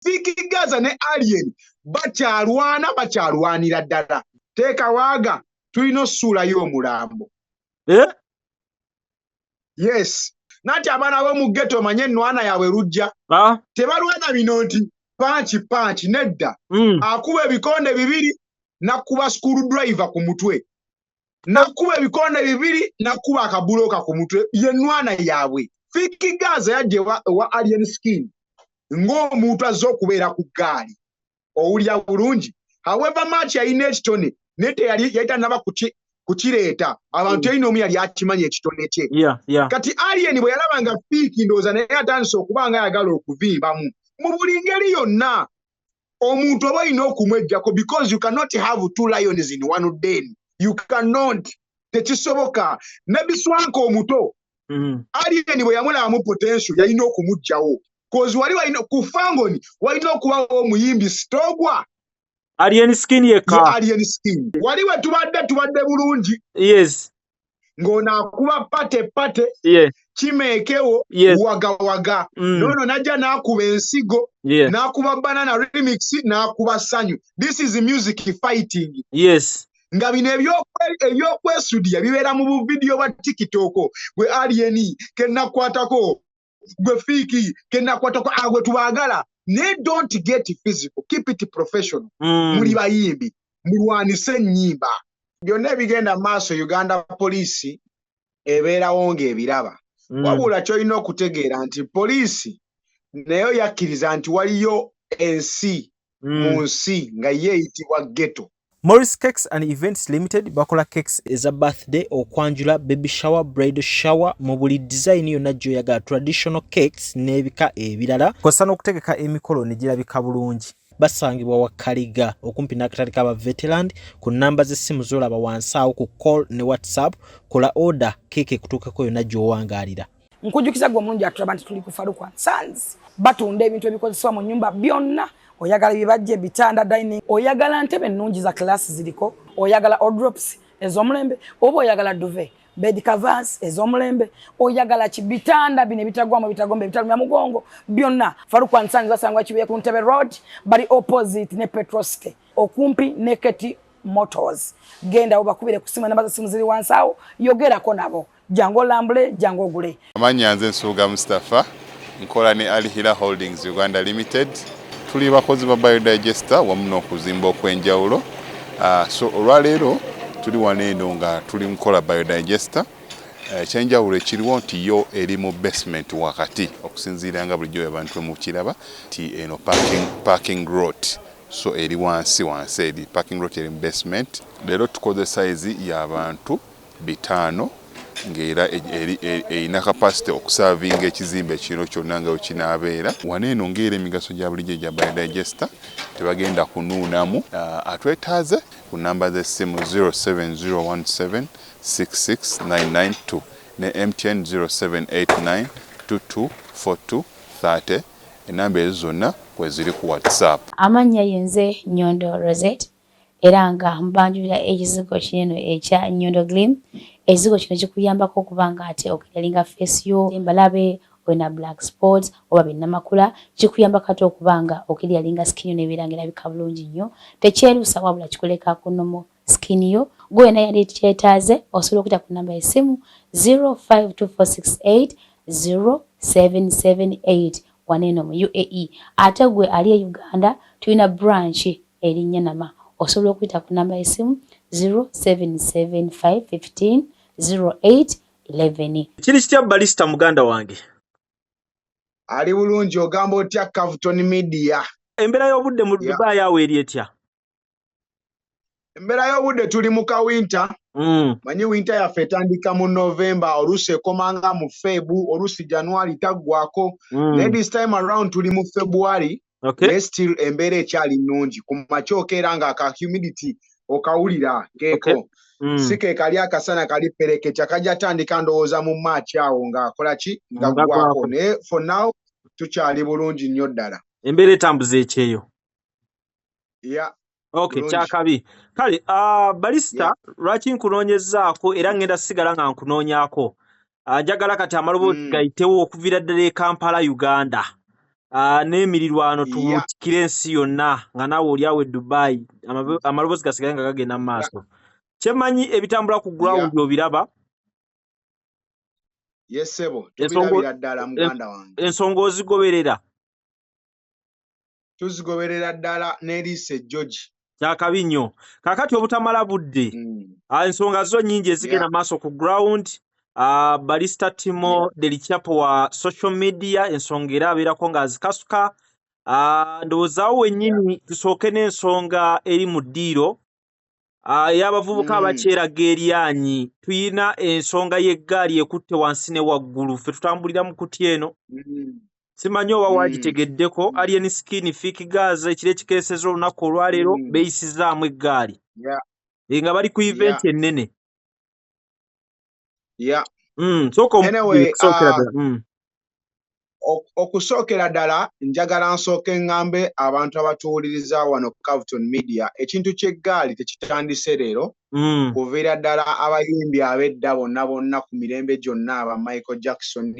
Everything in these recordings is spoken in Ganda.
Fik Gaza ne Alien bakyalwanira ddala. Teeka waaga tulina ossuula y'omulambo. Yes. Nati abaana b'omu ghetto manye ennwana yaabwe lujja. Tebalwana bino nti panchi nedda. Akuba ebikonde bibiri nakuba screwdriver ku mutwe. Nakuba ebikonde bibiri nakuba akabuloka ku mutwe. Ye nnwana yaabwe. Fik Gaza yajje wa Alien Skin. Ng'omuntu azze okubeera ku ggaali. Owulya bulungi. However much yalina ekitone nete yali tanaba kukireeta abantu yalina omu yali akimanya ekitone kye. Kati Alien bwe yalaba nga Fik ndowooza naye atandise okuba nga ayagala okuvimbamu. Mu buli ngeri yonna omuntu oba olina okumweggyako because you cannot have two lions in one den. You cannot. Tekisoboka. Ne Biswanka omuto. Alien bwe yamulabamu potential yalina okumuggyawo. Cause wali walina ku Fangoni walina okubawo omuyimbi Stogwa. Alien Skin yeka. Alien Skin. Wali we tubadde bulungi. Yes. Ng'onaakuba pate. Yeah. Kimeekewo. Yes. Waga. Nono najja n'akuba ensigo. Yeah. N'akuba banana remix n'akuba sanyu. This is music fighting. Yes. Nga bino ebyokwesudia bibeera mu video bwa TikTok gwe Alien kenakwatako gwe Fik kenakwatako agwe tubaagala. Ne don't get physical. Keep it professional. Muli bayimbi. Mulwanise ennyimba. Byonna ebigenda maaso Uganda poliisi ebeerawo ng'ebiraba. Wabula ky'olina okutegeera nti poliisi nayo yakkiriza nti waliyo ensi mu nsi nga ye eyitibwa ghetto. Morris Cakes and Events Limited bakola cakes eza birthday, okwanjula, baby shower, bridal shower, mu buli design yonna gy'oyagala, traditional cakes n'ebika ebirala. Kosa n'okutegeka emikolo ne girabika bulungi. Basangibwa wa Kaliga okumpi n'akatale k'aba veteran ku namba z'essimu z'olaba wansi awo ku call ne WhatsApp. Kola order cake kutuukako yonna gy'owangaalira. Nkujjukiza gwe omulungi atulaba nti tuli ku Farukwa Sons. Batunda ebintu ebikozesebwa mu nnyumba byonna. Oyagala bibajje, bitanda, dining, oyagala ntebe nnungi za class ziriko, oyagala wardrobes ez'omulembe, oba oyagala duvet, bed covers ez'omulembe, oyagala bitanda bine bitagwamu bitagombe bitalumya mugongo, byonna Farukwa Sons basangwa Kibuye ku Ntebe Road, bali opposite ne Petrosite, okumpi ne Keti Motors. Genda obakubire kusima namba za simu ziri wansi awo, yogerako nabo. Jango lambule, jango gule. Amanya nze Nsuuga Mustafa, nkola ne Alihira Holdings Uganda Limited. Tuli bakozi ba biodigester wamu n'okuzimba okwenjawulo. So olwaleero tuli waneeno nga tuli mukola biodigester. Ekyenjawulo ekiriwo nti yo eri mu basement wakati okusinziira nga bulijjo abantu mu kiraba ti eno parking lot. So eri wansi eri parking lot eri mu basement. Leero tukoze size y'abantu 5 ng'era erina capacity okusavinga ekizimbe kino kyonna nga wekinaabeera. Waneeno ng'era emigaso gya bulijjo gya biodigester tebagenda kunuunamu. Atwetaaze ku namba z'essimu 07017669992 ne MTN 0789224230. Enamba ezo zonna kweziri ku WhatsApp. Amannya yenze Nyondo Rosette era nga mbanjulira ekizigo kinene ekya Nyondo Glim. Ekizigo kino kikuyambako okubanga ate okiralinga face yo embalabe wena black spots oba binnamakula, kikuyamba kati okubanga okiryalinga skin yo nebirangira bikabulungi nnyo. Tekyerusa wabula kikuleka kunomo skin yo. Gwe na yali kyetaaze osobola okuyita ku namba y'essimu 0524680778 waneeno mu UAE. Ate gwe ali e Uganda tulina branch erinnya Nama. Osobola okuyita ku namba y'essimu 0775150811. Kiri kitya Barista muganda wange? Ali bulungi, ogamba otya Cavuton Media? Embeera y'obudde mu Dubai awo eri etya? Embeera y'obudde tuli mu kawinta. Manyi winter yaffe etandika mu November, oluusi ekomanga mu Febu, oluusi January taggwako. This time around tuli mu February. Okay. Still embeera ekyali nnungi. Ku makya okeera nga aka humidity okawulira keeko. Sike kali akasana kali pereketya kajja tandika ndowooza mu March awo ng'akola ki nga gwako. Naye for now tukyali bulungi nnyo ddala. Embeera etambuza ekyeyo. Yeah. Okay, kyakabi. Kale, Barista, lwaki nkunoonyezaako era ngenda sigala nga nkunoonyaako. Njagala kati amaloboozi gayitewo okuviira ddala e Kampala, Uganda. n'emirirwano tubuutikire ensi yonna nga naawe oli awo e Dubai amaloboozi gasigale nga gagenda mu maaso. Kyemanyi ebitambula ku ground obiraba? Yes sebo, tubirabira ddala muganda wange. Ensonga ozigoberera? Tuzigoberera ddala n'eriise George. Kyakabi nnyo. Kaakati obutamala budde. Ensonga zo nnyingi ezigenda maaso ku ground. Barista Timo Deli Chapo wa social media ensonga era abeerako ng'azikasuka. Ndowoozaawo wennyini tusooke n'ensonga eri mu ddiiro. Y'abavubuka abakyeraga eryanyi. Tuyina ensonga y'eggaali ekutte wansi ne waggulu. Ffe tutambulira mu kutya eno. Simanyi oba wagitegeddeko. Alien Skin Fik Gaza ekiro ekikeeseza olunaku olwaleero beeyisizaamu eggaali. Nga bali ku event ennene. Okusookera ddala njagala nsooke ŋŋambe abantu abatuwuliriza wano Cavuton Media ekintu ky'eggaali tekitandise leero kuviira ddala abayimbi ab'edda bonna ku mirembe gyonna aba Michael Jackson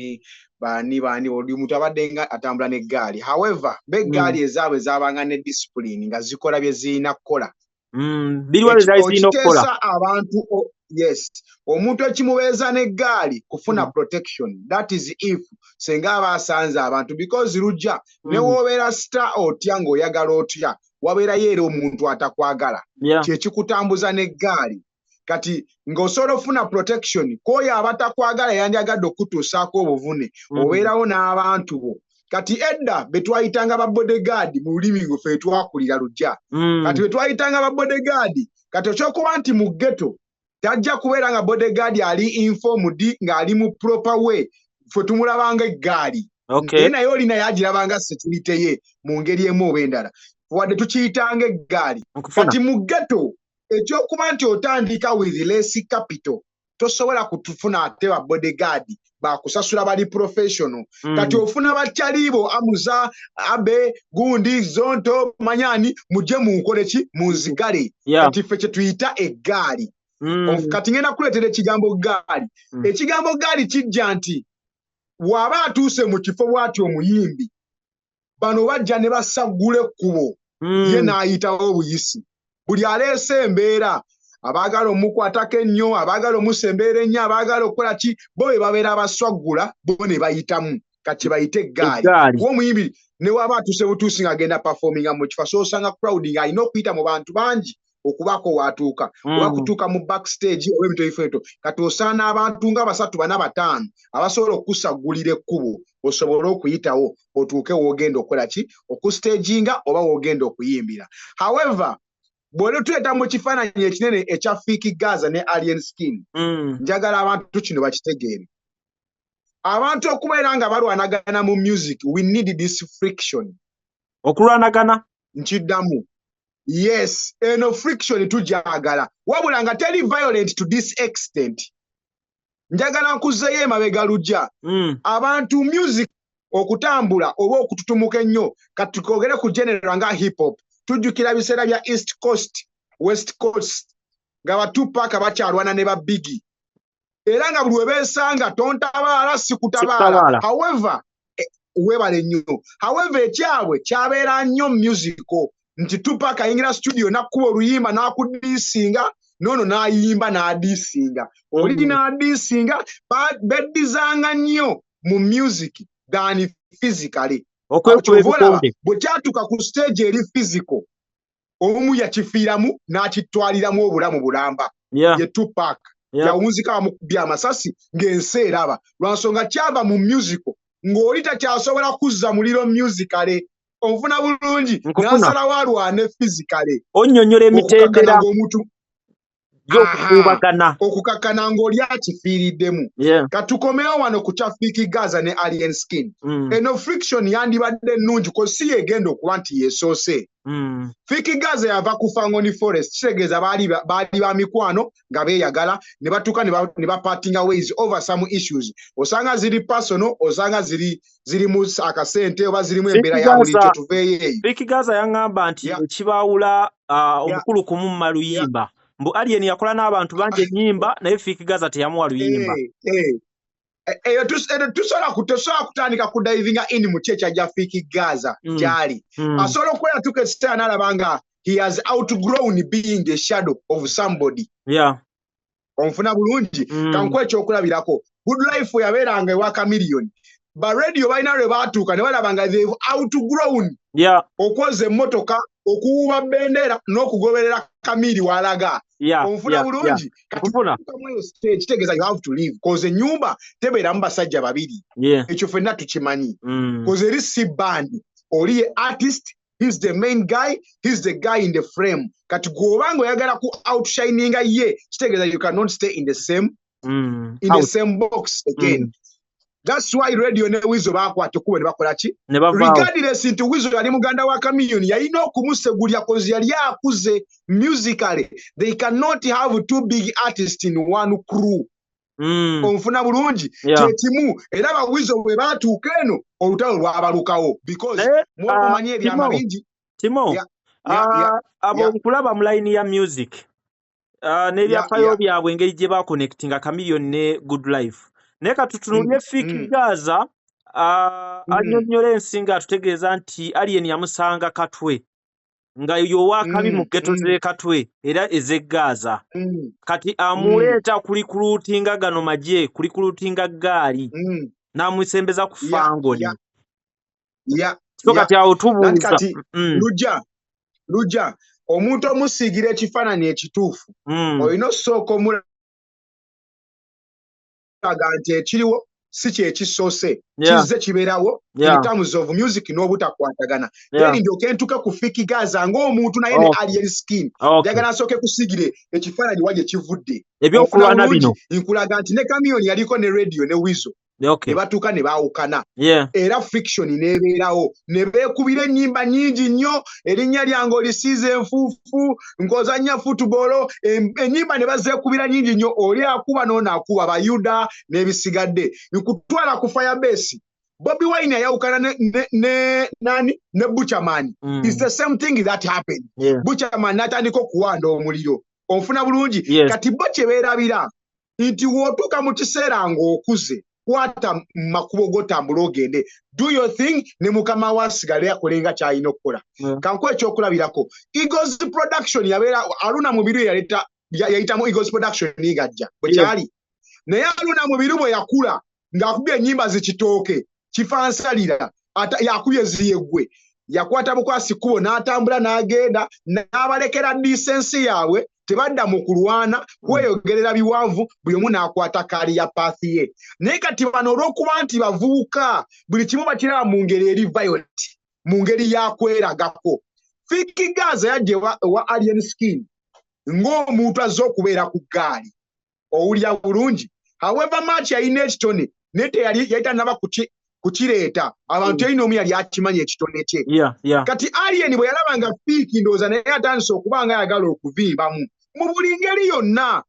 bani buli muntu abadde nga atambula n'eggaali. However b'eggaali ezaabwe zaabanga ne discipline nga zikola bye zirina kukola. Okiteesa abantu omuntu ekimubeeza n'eggaali kufuna protection. That is if senga aba asanze abantu because lujja ne woobeera star otya ng'oyagala otya wabeerayo era omuntu atakwagala kyekikutambuza n'eggaali. Kati ng'osobola ofuna protection k'oyo abatakwagala yandiyagadde okutuusaako obuvune obeerawo n'abantu bo. Kati edda betwayitanga ba bodyguard mu lulimi lwe ffe twakulira lujja. Kati betwayitanga ba bodyguard kati okyokuba nti mu ghetto tajja kubeera nga bodyguard ali informed ng'ali mu proper way ffe tumulabanga eggaali. Naye oli naye agirabanga security ye mu ngeri emu oba endala wadde tukiyitanga eggaali. Kati mu ghetto ekyokuba nti otandika with less capital tosobola kutufuna ate ba bodyguard bakusasula bali professional. Kati ofuna bakyalibo amuza abe gundi zonto manyani muje munkole ki munzigale. Kati ffe kyetuyita eggaali. Kati ngenda kuleetera ekigambo ggaali. Ekigambo ggaali kijja nti waba atuuse mu kifo bw'atyo omuyimbi bano bajja ne basaggula ekkubo ye n'ayitawo obuyisi. Buli aleese embeera abaagala omukwatako ennyo abaagala omusembeera ennyo abaagala okukola ki bo be babeera abaswaggula bo ne bayitamu kati bayite eggaali. Omuyimbi ne waba atuuse butuusi ng'agenda performinga mu kifo so osanga crowd ng'alina okuyita mu bantu bangi okubaako waatuuka oba kutuuka mu backstage oba ebintu ebifo. Kati osaana abantu nga 3 4 5 abasobola okusaggulira ekkubo osobole okuyitawo otuuke w'ogenda okukola ki okustaginga oba w'ogenda okuyimbira. However bw'ole tuleeta mu kifaananyi ekinene ekya Fik Gaza ne Alien Skin njagala abantu kino bakitegeere. Abantu okubeera nga balwanagana mu music we need this friction. Okulwanagana nkiddamu yes eno friction tujagala wabula nga teri violent to this extent. Njagala nkuzeeyo emabega lujja abantu music okutambula oba okututumuka ennyo kati tukogere ku general nga hip hop tujjukira biseera bya East Coast West Coast nga ba Tupac bakyalwana ne ba Biggie era nga buli webeesanga tontabaala sikutabaala. However webale nnyo. However ekyabwe kyabeera nnyo musical nti Tupac ayingira studio nakkuba oluyimba n'akudiisinga nono n'ayimba n'adiisinga oli n'adiisinga beddizanga nnyo mu music than physically. Bwe kyatuuka ku stage eri physical omu yakifiiramu n'akitwaliramu obulamu bulamba ye Tupac yawunzika bamukubye amasasi ng'ensi eraba lwansonga kyava mu musical ng'oli takyasobola kuzza muliro musicale onfuna bulungi n'asalawo alwane physicale. Onnyonnyola emitendera okukakana ng'oli akifiiriddemu. Katukomewo wano ku kya Fik Gaza ne Alien Skin. Eno friction yandibadde nnungi ko si yegenda okuba nti yeesoose. Fik Gaza yava ku Fangoni Forest kitegeeza baali ba mikwano nga beeyagala ne batuuka ne bapartinga ways over some issues. Osanga ziri personal osanga ziri mu akasente oba zirimu embeera ya bulijjo tuveeyo eyo. Fik Gaza yaŋŋamba nti ekibaawula omukulu kumu mu maluyimba mbu Alien yakola n'abantu bangi ennyimba naye Fik Gaza teyamuwa luyimba. tusobola kutandika kudivinga in mu checha ja Fik Gaza gyali asobola okweyatuka ekiseera n'alaba nga he has outgrown being a shadow of somebody. Onfuna bulungi kankwe ekyokulabirako Good Life yabeeranga ewa Chameleon ba radio balina lwe baatuuka ne balaba nga they've outgrown okwoza emmotoka okuwuba bendera n'okugoberera Kamiri walaga. Onfuna bulungi kitegeeza you have to leave cause ennyumba tebeeramu basajja babiri ekyo ffenna tukimanyi cause eri si bandi oli ye artist. He's the main guy. He's the guy in the frame. Kati gobanga oyagala ku outshining ye, kitegeeza you cannot stay in the same the same box again. That's why radio ne Wizo bakwata kuba ne bakola ki? Regardless nti Wizo yali muganda wa Chameleon yalina okumusegulya cause yali akuze musically. They cannot have two big artists in one crew. Onfuna bulungi Timo era ba Wizo bwe batuuka eno olutalo lwabalukawo because mwokumanya ebyama bingi. Timo abo nkulaba mu line ya music n'ebyafaayo byabwe engeri gye baconnectinga Chameleon ne Good Life naye katutunulye Fik Gaza annyonnyola ensinga atutegeeza nti Alien yamusanga Katwe nga yowaakabi mu ghetto ze Katwe era eze Gaza kati amuleeta kulikuluutinga gano magye kulikuluutinga gaali n'amwisembeza ku fangoni so kati awo tubuuza lujja omuntu omusiigira ekifaananyi ekituufu olina osooka omulaga nti ekiriwo si kyekisoose kizze kibeerawo in terms of music n'obutakwatagana then ndyoke ntuke ku Fik Gaza ng'omuntu naye ne Alien Skin njagala nsooke kusiigire ekifaananyi wa gye kivudde ebyokulwana bino nkulaga nti ne Chameleon yaliko ne radio ne Wizo ne batuuka ne baawukana era fiction n'ebeerawo ne beekubira ennyimba nnyingi nnyo erinnya lyange olisiize enfuufu nkozannya football ennyimba ne bazeekubira nnyingi nnyo oli akuba n'onaakuba bayuda n'ebisigadde nkutwala ku Firebase Bobby Wine yawukana ne Butcherman it's the same thing that happened Butcherman n'atandika okuwanda omuliro onfuna bulungi kati bo kye beerabira nti wootuuka mu kiseera ng'okuze kwata makubo gotambula ogende do your thing ne mukama wasigale yakolenga kyalina okukola kanko ekyokulabirako Eagles production yabeera Aluna Mubiru yayitamu Eagles production ngajja bwe kyali naye Aluna Mubiru bwe yakula ng'akubye ennyimba zikitooke kifansalira yakubye ziyegwe yakwata bukwasi kubo n'atambula n'agenda n'abalekera disensi yaabwe tebadda mu kulwana kweyogerera biwanvu buli omu n'akwata kaali ya paathi ye naye kati bano olw'okuba nti bavubuka buli kimu bakiraba mu ngeri eri violent mu ngeri yakweragako Fik Gaza yajje wa Alien Skin ng'omuntu azze okubeera ku gaali owulya bulungi however much yalina ekitone naye yayitanaba kukireeta abantu erina omu yali akimanya ekitone kye kati Alien bwe yalabanga Fik ndowooza naye atandise okuba nga ayagala okuvimbamu mu buli ngeri yonna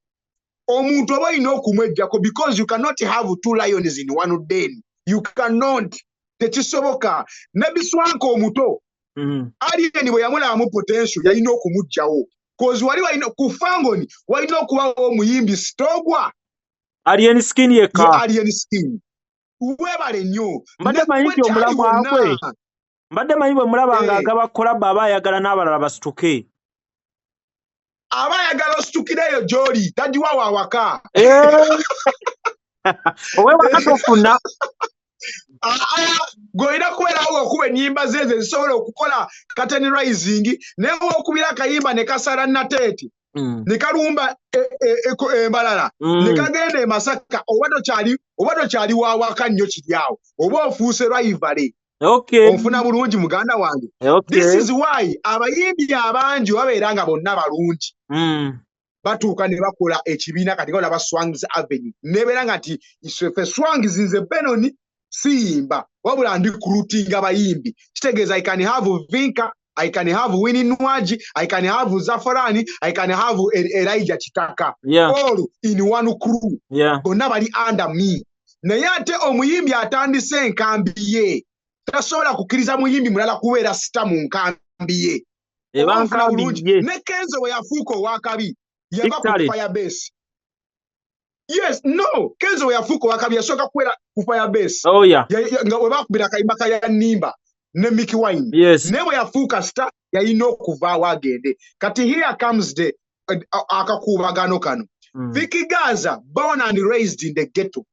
omuntu oba olina okumweggyako because you cannot have two lions in one den you cannot tekisoboka ne Biswanka omuto Alien bwe yamulabamu potential yalina okumuggyawo cause wali walina ku fangoni walina okubawo omuyimbi Stogwa Alien Skin yekka Alien Skin webale nnyo mbadde manyi nti omulamu akwe mbadde manyi bwe mulaba nga agaba kolaba aba ayagala n'abalala basituke aba ayagala ositukireyo gy'oli tagiwa waawaka owewaka tofuna gw'olina kubeerawo okuba ennyimba zeezo ezisobola okukola curtain rising naye okubira akayimba ne kasala nateeti ne kalumba embalala ne kagenda e Masaka oba tokyali waawaka nnyo kiri awo oba ofuuse rivale onfuna bulungi muganda wange this is why abayimbi abangi babeera nga bonna balungi batuuka ne bakola ekibiina kati olaba Swangs Avenue nebeera nga nti ffe Swangs nze Benoni siyimba wabula ndi kurutinga abayimbi kitegeeza I can have Vinka I can have Winnie Nwaji, I can have Zafarani, I can have Elijah Chitaka. All in one crew. Bonna bali under me. Naye ate omuyimbi atandise enkambi ye tasobola kukkiriza muyimbi mulala kubeera sita mu nkambi ye. Ne Kenzo bwe yafuuka owakabi yava ku Firebase. Yes, no. Kenzo we yafuko wakabya soka kwera ku Firebase. Oh yeah. Nga we bakubira kayimaka ya nimba ne Mickey Wine. Yes. Ne we yafuka star ya ino kuva wagende. Kati here comes the akakubagano kano. Fik Gaza, born and raised in the ghetto.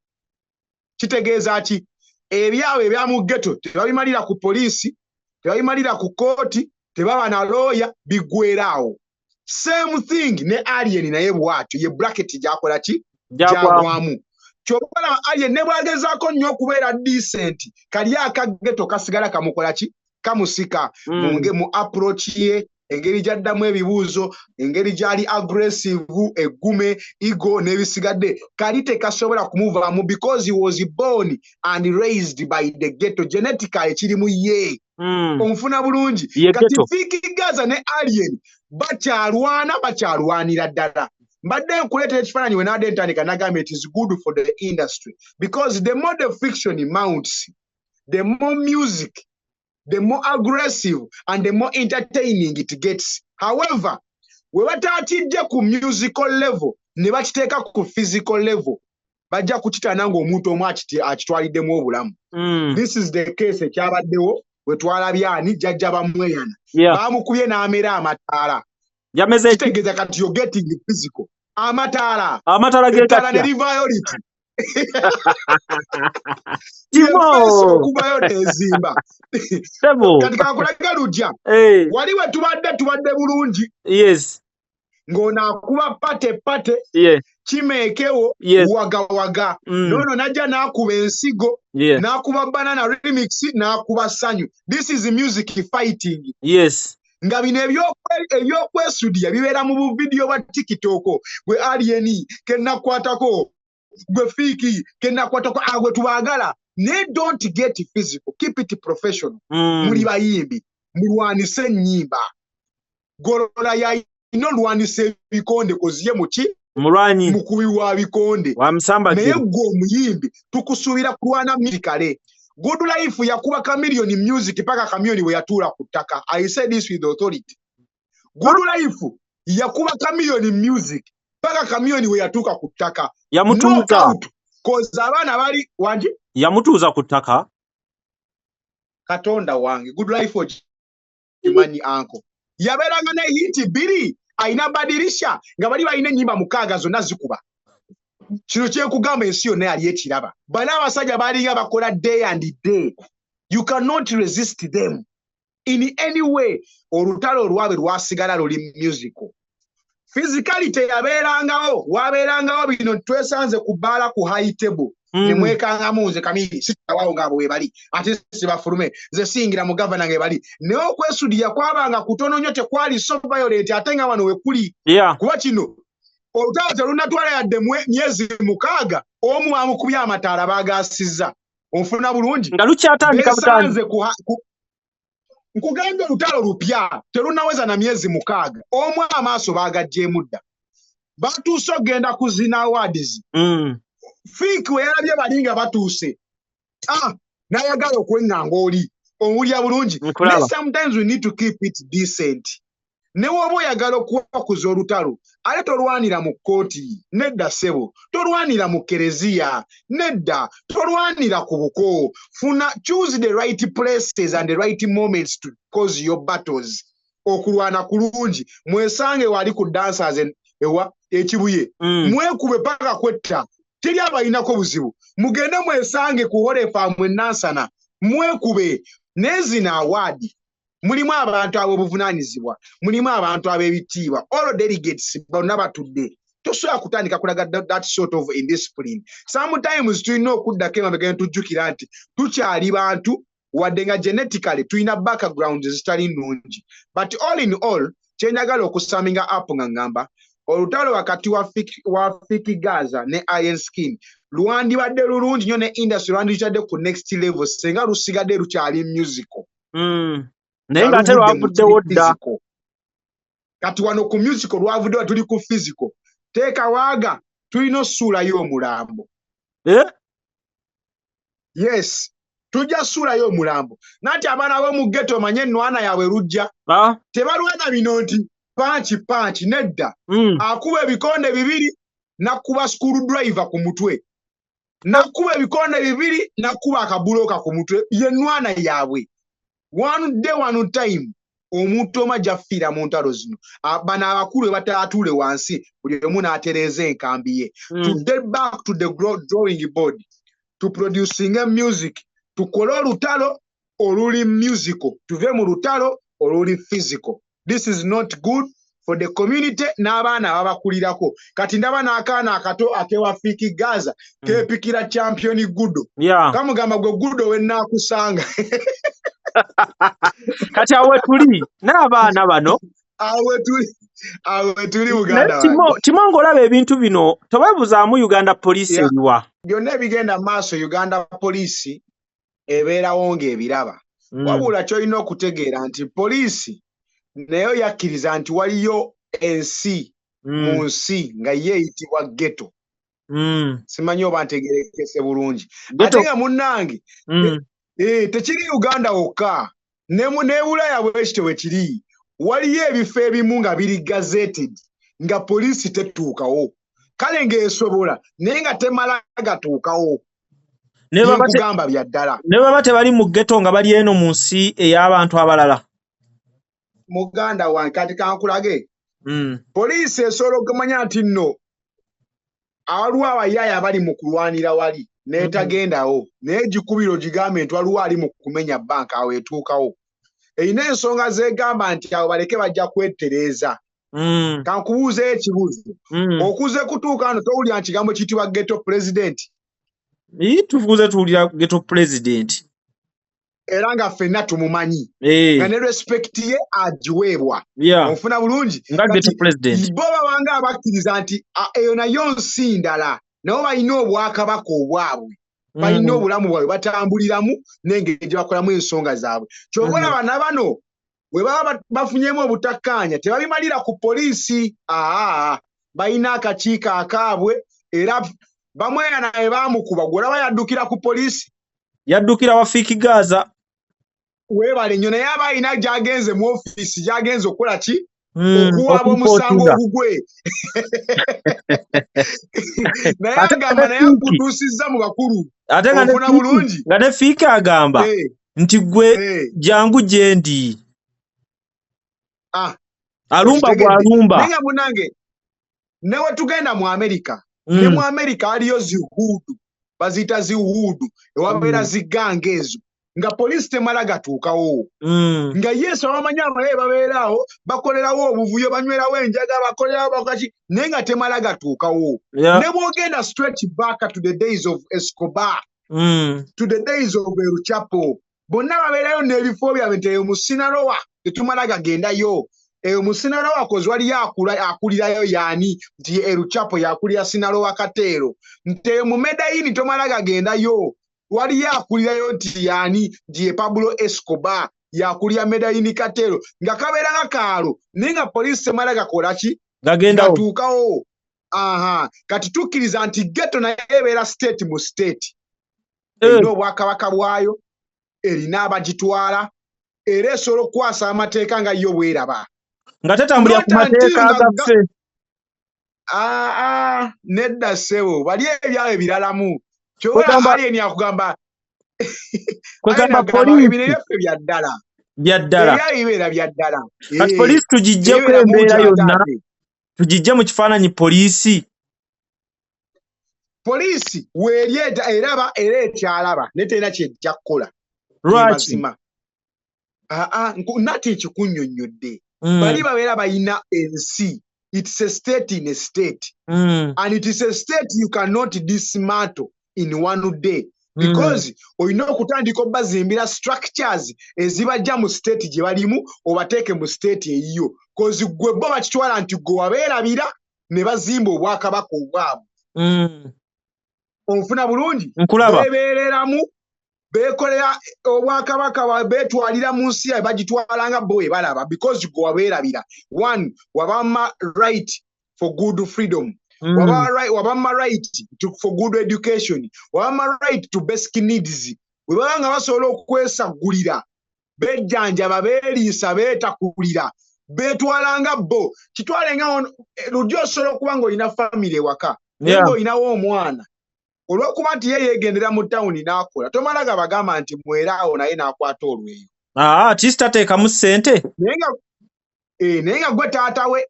Kitegeeza ati ebyawe ebya mu ghetto tebabimalira ku polisi, tebabimalira ku kooti, tebaba na lawyer, bigwerawo. Same thing ne Alien naye bwatyo ye bracket jakola ki jagwamu. Kyobala Alien ne bwagezaako nnyo okubeera decent, kali akageto kasigala kamukola ki kamusika mu approach ye, engeri jaddamu ebibuuzo, engeri gyali aggressive, egume, ego n'ebisigadde kali tekasobola kumuvaamu because he was born and raised by the ghetto, genetically kiri mu ye. Omufuna bulungi. Kati Fik Gaza ne Alien bakyalwanira ddala. Mbadde nkuleetera ekifaananyi we nadde ntandika nagamba it is good for the industry because the more the fiction mounts, the more music, the more aggressive and the more entertaining it gets. However, we bataatidde ku musical level ne bakiteeka ku physical level bajja kukitana ng'omuntu omu akitwaliddemu obulamu. This is the case ekyabaddewo we twalabyani jjajja bamweyana. Baamukubye n'amera amataala. Kitegeeza kati you're getting the physical. Amataala ne rivayoliti. Timo okubayo nezimba. Kati kakulaga lujja. Wali we tubadde bulungi. Yes. Ng'onaakuba pate. Kimeekewo waga. Nono najja n'akuba ensigo, n'akuba banana remix, n'akuba sanyu. This is music fighting. Yes. Nga bino ebyokwesudia bibeera mu video bwa TikTok gwe Alien kenakwatako gwe Fiki kenakwatako agwe tubagala. Ne don't get physical, keep it professional. Muri bayimbi mulwanise ennyimba golola ya ino lwanise bikonde koziye muki mulwanyi mukubi wa bikonde naye gwe omuyimbi tukusuubira kulwana mirikale. Good Life yakuba Chameleon music paka Chameleon we yatula kutaka. I say this with authority. Good Life yakuba Chameleon music paka Chameleon we yatuka kutaka. Yamutuuza cause abana bali wanji yamutuuza kutaka Katonda wange. Good Life Jimani anko yaberanga ne hit biri aina badirisha nga bali balina ennyimba mukaaga zonna zikuba. Kino kyekugamba ensi yonna yali ekiraba. Bana abasajja balinga bakola day and day. You cannot resist them in any way. Olutalo olwabe lwasigala luli musical. Physicality yabeerangawo, wabeerangawo bino twesanze kubaala ku high table. Ne mwekangamu nze Kamili sitawawo ngabo we bali. Ate sibafulume nze singira mu governor nge bali. Ne okwesudia kwabanga kutono nnyo tekwali so violent ate nga wano we kuli. Kuba kino olutalo lunatwala yadde myezi mukaaga omu amukubye amataala bagasizza. Onfuna bulungi nga lukyatandika butanze nkugamba olutalo lupya terunaweza na myezi mukaaga omu amaaso bagajjeemu dda batuuse ogenda kuzina awards. Fik we yalabye balinga batuuse nayagala okweŋŋanga oli owulya bulungi. Sometimes we need to keep it decent. Ne woba oyagala okuwakuza olutalo ale tolwanira mu kkooti nedda ssebo, tolwanira mu kereziya nedda, tolwanira ku buko. Choose the right places and the right moments to cause your battles. Okulwana kulungi mwesange wali ku dancers ewa ekibuye mwekube paka kwetta teri abayinako buzibu. Mugende mwesange ku holefa mwenansana mwekube nezina awadi. Mulimu abantu ab'obuvunaanyizibwa, mulimu abantu ab'ebitiibwa. All delegates bonna batudde. Tosobola kutandika kulaga that sort of indiscipline. Sometimes tulina okuddako emabega ne tujjukira nti tukyali bantu wadde nga genetically tulina backgrounds zitali nnungi. But all in all, kyenjagala okusaminga up nga ngamba olutalo wakati wa Fik Gaza ne Iron Skin lwandibadde lulungi nnyo ne industry lwandiyitadde ku next level senga lusigadde lukyali musical. Naye ng'ate lwavuddewo dda. Kati wano ku musical lwavuddewo tuli ku physical. Teeka waaga tulina ossuula y'omulambo. Yes, tujja ssuula y'omulambo. Nati abaana b'omu ghetto omanye ennwana yaabwe lujja. Tebalwana bino nti panchi nedda. Akuba ebikonde bibiri nakuba screwdriver ku mutwe nakuba ebikonde bibiri nakuba akabuloka ku mutwe ye nwana yaabwe one day one time omuntu omajja fira mu ntalo zino bano abakulu bataatule wansi buli omu n'atereeza enkambi ye to get back to the drawing board to producing a music tukole olutalo oluli musical tuve mu lutalo oluli physical. This is not good for the community n'abaana ababakulirako kati ndaba n'akaana akato akewa Fik Gaza kepikira champion gudo kamugamba gwe gudo we naakusanga kati awe tuli n'abaana bano awe tuli Uganda Timo ng'olaba ebintu bino tewebuzaamu Uganda police eriwa byonna ebigenda maaso Uganda police ebeerawo ng'ebiraba wabula kyolina okutegeera nti poliisi nayo yakkiriza nti waliyo ensi mu nsi nga yeeyitibwa ghetto simanyi oba ntegerekese bulungi ate nga munnange tekiri Uganda wokka ne Bulaya bwekityo bwe kiri waliyo ebifo ebimu nga biri gazetted nga poliisi tetuukawo kale ng'esobola naye nga temala gatuukawo nekugamba bya ddala ne baba tebali mu ghetto nga bali eno mu nsi ey'abantu abalala muganda wange kati kankulage poliisi esobola okumanya nti nno waliwo abayaaya bali mu kulwanira wali n'etagendawo naye gikubiro gigambe nti waliwo ali mu kumenya banka awo etuukawo erina ensonga zeegamba nti awo baleke bajja kwettereeza kankubuuzeyo ekibuuzo okuze kutuuka wano towulira kigambo kiyitibwa ghetto president tuvuze tuwulira ghetto president era nga ffenna tumumanyi nga ne respect ye agiweebwa onfuna bulungi bo babanga abakkiriza nti eyo nayo nsi ndala nabo balina obwakabaka obwabwe balina obulamu bwabwe batambuliramu n'engeri gye bakolamu ensonga zaabwe kyova olaba na bano bwe baba bafunyemu obutakkaanya tebabimalira ku poliisi balina akakiiko akaabwe era bamwera naye baamukuba gwolaba yaddukira ku poliisi yaddukira wa Fik Gaza weebale nnyo naye aba alina gy'agenze mu ofiisi gy'agenze okukola ki okuwaaba omusango ogugwe naye agamba naye akutuusizza mu bakulu ofuna bulungi nga ne Fik agamba nti gwe jangu gye ndi alumba bw'alumba naye nga munange ne we tugenda mu Amerika ne mu Amerika aliyo zihuudu baziyita zihuudu ewabeera ziganga ezo nga poliisi temala gatuukawo nga yesu abamanyi abaye babeeraawo bakolerawo obuvuyo banywerawo enjaga bakolerawo bakaki naye nga temala gatuukawo ne bwogenda straight back to the days of Escobar to the days of Eruchapo bonna babeerayo n'ebifo byabwe nti eyo mu Sinaloa tetumala gagendayo eyo mu Sinaloa kozi waliyo akulirayo yaani nti Eruchapo yakulira Sinaloa Kateero nti eyo mu Medellin tomala gagendayo waliyo akulirayo nti yaani nti Pablo Escobar yakulira Medellin Kateero nga kabeera nga kaalo naye nga poliisi temala gakola ki gatuukawo kati tukkiriza nti ghetto naye ebeera state mu state erina obwakabaka bwayo erina abagitwala era esobola okukwasa amateeka nga yo bweraba nga tetambulira ku mateeka gaffe nedda ssebo bali ebyawe biralamu kyobula aliyeni akugamba ebino byaffe byaddala ebyawe bibeera byaddala kati poliisi tugijjeko embeera yonna tugijje mu kifaananyi poliisi weeryeta eraba era ekyalaba naye terina kyejja kukola mazima nate ekikunnyonnyodde bali babeera balina ensi it's a state in a state and it is a state you cannot dismantle in one day because olina okutandika obazimbira structures ezibajja mu state gye balimu obateeke mu state eyiyo kozi gwe bo bakitwala nti gwe wabeerabira ne bazimba obwakabaka obwabwe onfuna bulungi beebeereramu beekolera obwakabaka beetwalira mu nsi yabe bagitwalanga bo balaba because gwe wabeerabira one wabama right for good freedom wabama right for good education wabama right to basic needs bwe baba nga basobola okwesagulira bejjanjaba beeriisa beetakulira beetwalanga bo kitwalenga lujja osobola okuba nga olina famire ewaka Nengo inawo omwana. Olwokuba nti ye yegendera mu town n'akola. Tomalaga bagamba nti mwerawo naye n'akwata olweyo. Kistateeka mu ssente. Naye nga gwe taata we.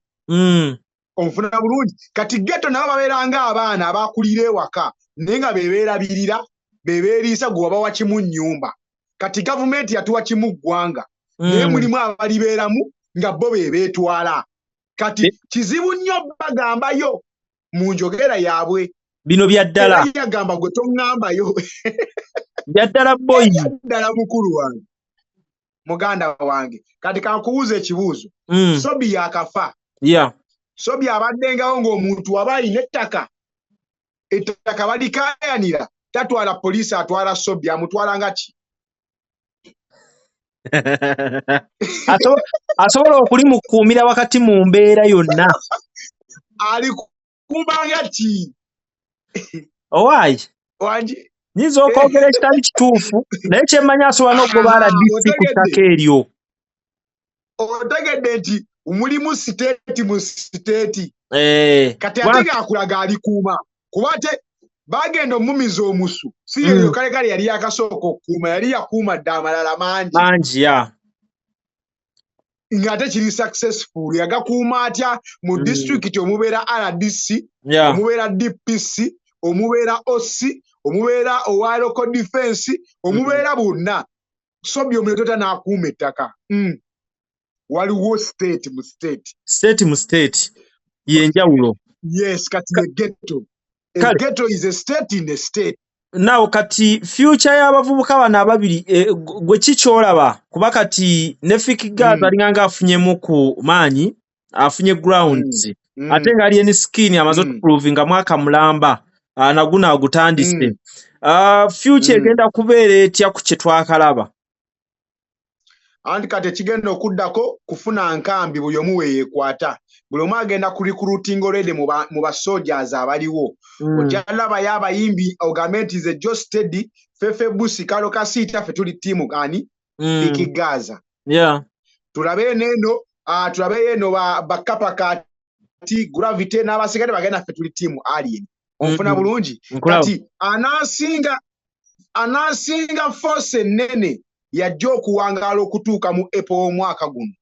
Onfuna bulungi. Kati ghetto nabo babeeranga abaana abakulira ewaka. Naye nga bebeerabirira, bebeeriisa gwe waba wakimu nnyumba. Kati gavumenti yatuwa kimu ggwanga. Naye mulimu abalibeeramu nga bo beetwala. Kati kizibu nnyo bagambayo mu njogera yaabwe. Bino bya ddala. Era yagamba gwe toŋŋambayo. Bya ddala boyi. Ddala mukulu wange. Muganda wange. Kati kankubuuza ekibuuzo. Sobi yakafa. Sobi abaddengawo ng'omuntu aba alina ettaka. Ettaka balikaayanira. Tatwala poliisi atwala Sobi amutwala nga ki? Asobola okulimukuumira wakati mu mbeera yonna. Alikuumanga ki? Owaayi. Wangi. Nyiza okwogera ekitali kituufu naye kyemmanyi asobola n'okugoba RDC ku ttaka eryo. Otegedde nti mulimu siteeti mu siteeti. Kati ate gaakulaga alikuuma. Kuba ate bagenda omumiza omusu. Si yeyo kale yali yakasooka okukuuma, yali yakuuma dda amalala mangi. Mangi, ngate kiri successful. Yagakuuma atya mu district omubeera RDC, omubeera DPC, omubeera OC, omubeera owa local defense, omubeera bonna. Sobi omuletota n'akuuma ettaka. Waliwo state mu state. State mu state. Yenjawulo. Yes, kati ye ghetto. A ghetto is a state in the state. Now kati future y'abavubuka bano ababiri gwe kikyolaba kuba kati ne Fik Gaza alinganga afunyemu ku maanyi, afunye grounds. Ate nga ali ne skin amaze okuprovinga mwaka mulamba naguna agutandise. Future egenda kubeera etya ku kye twakalaba. Anti kati ekigenda okuddako kufuna nkambi buli omu weekwata. Buli omu agenda ku recruiting already mu ba soldiers abaliwo. Ojalaba y'abayimbi ogambe nti ze Joe Steady, Fefe Busi, Kalo Kasita, ffe tuli tiimu ani? Fik Gaza. Tulabe eno bakapa kati Gravity n'abasigale bagenda ffe tuli tiimu Alien. Onfuna bulungi. Kati anaasinga force ennene yajja okuwangaala okutuuka mu April omwaka guno.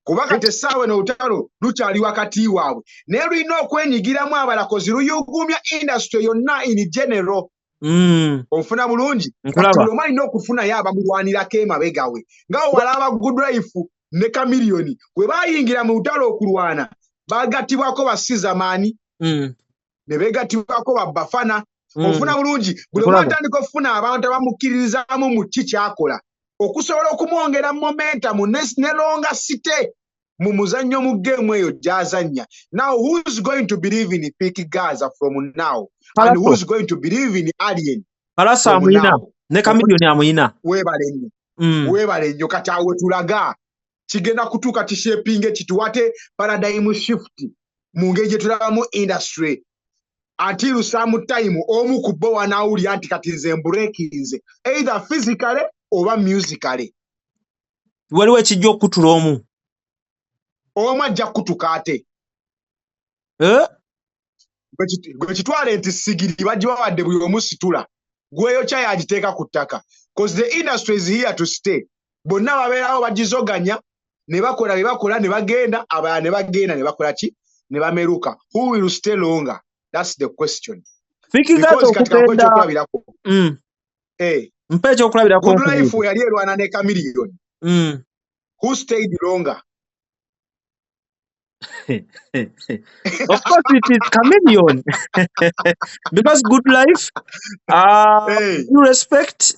Kuba kati essaawa n'olutalo lukyali wakati waabwe. Naye lulina okwenyigiramu abalakozi luyugumya industry yonna in general. Onfuna bulungi. Kati buli omu alina okufunayo abamulwanirako emabega we. Nga walaba Good Life ne Chameleone bwe baayingira mu lutalo okulwana baagattibwako basizamaani ne beegattibwako babbafana. Onfuna bulungi. Buli omu atandika okufuna abantu abamukkiririzaamu mu ki kyakola okusobola okumwongera momentum ne longa site mu muzannyo mu game eyo gy'azannya. Now who's going to believe in Fik Gaza from now? And who's going to believe in Alien? Palasa amuyina ne Chameleone amuyina. Weebale nnyo kati awe tulaga kigenda kutuuka tishaping kituwate paradigm shift mu ngeri gye tulabamu industry. Until some time omu ku bo wanaawulira nti kati nze mbreakinze either physically oba musically. Waliwo ekijja okutula omu. Omu ajja kutuka ate. Gwe kitwale nti sigiri bajja bawadde buli omu situla. Gweyo kya yagiteeka ku ttaka. Because the industry is here to stay. Bonna babeerawo bagizoganya ne bakola bye bakola ne bagenda abalala ne bagenda ne bakola ki ne bameruka. Who will stay longer? That's the question. Fik Gaza okugenda. Mpa ekyokulabirako. Good Life yali erwana ne Chameleone. Who stayed longer? Of course it is Chameleone. Because Good Life, you respect,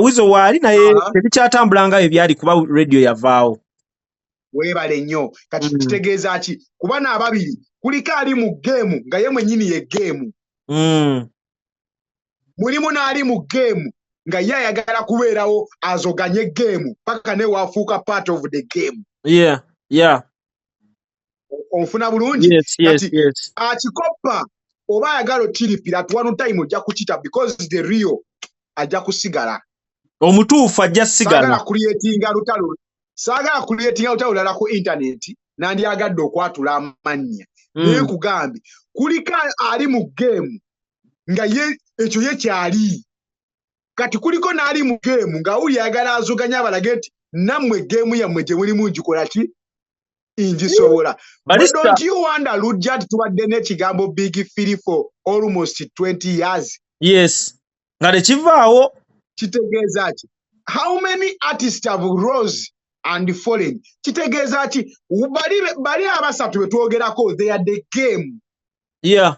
wizo wali naye tebikyatambulanga ebyali kuba radio yavaawo. Weebale nnyo. Kati kitegeeza ki? Kuba n'ababiri kuliko ali mu game nga ye mwennyini ye game. Mulimu n'ali mu game nga ye ayagala kubeerawo azoganye game paka ne waafuuka part of the game. Onfuna bulungi? Yes. Akikopa oba ayagala otiripira at one time ojja kukita because the real ajja kusigala. Omutuufu ajja sigala. Saagala creatinga lutalo lulala ku internet nandyagadde okwatula amannya. Naye kugambe kulika ali mu game nga ye ekyo ye kyali kati kuliko n'ali mu game nga uli yagala azuganya abalageti nammwe game yammwe gye muli mungikola ki injisobola. But don't you wonder Lujja tubadde n'ekigambo big feel for almost 20 years? Yes. Nga tekivaawo. Kitegeeza ki? How many artists have rose and fallen? Kitegeeza ki? Bali abasatu be twogerako they are the game. Yeah.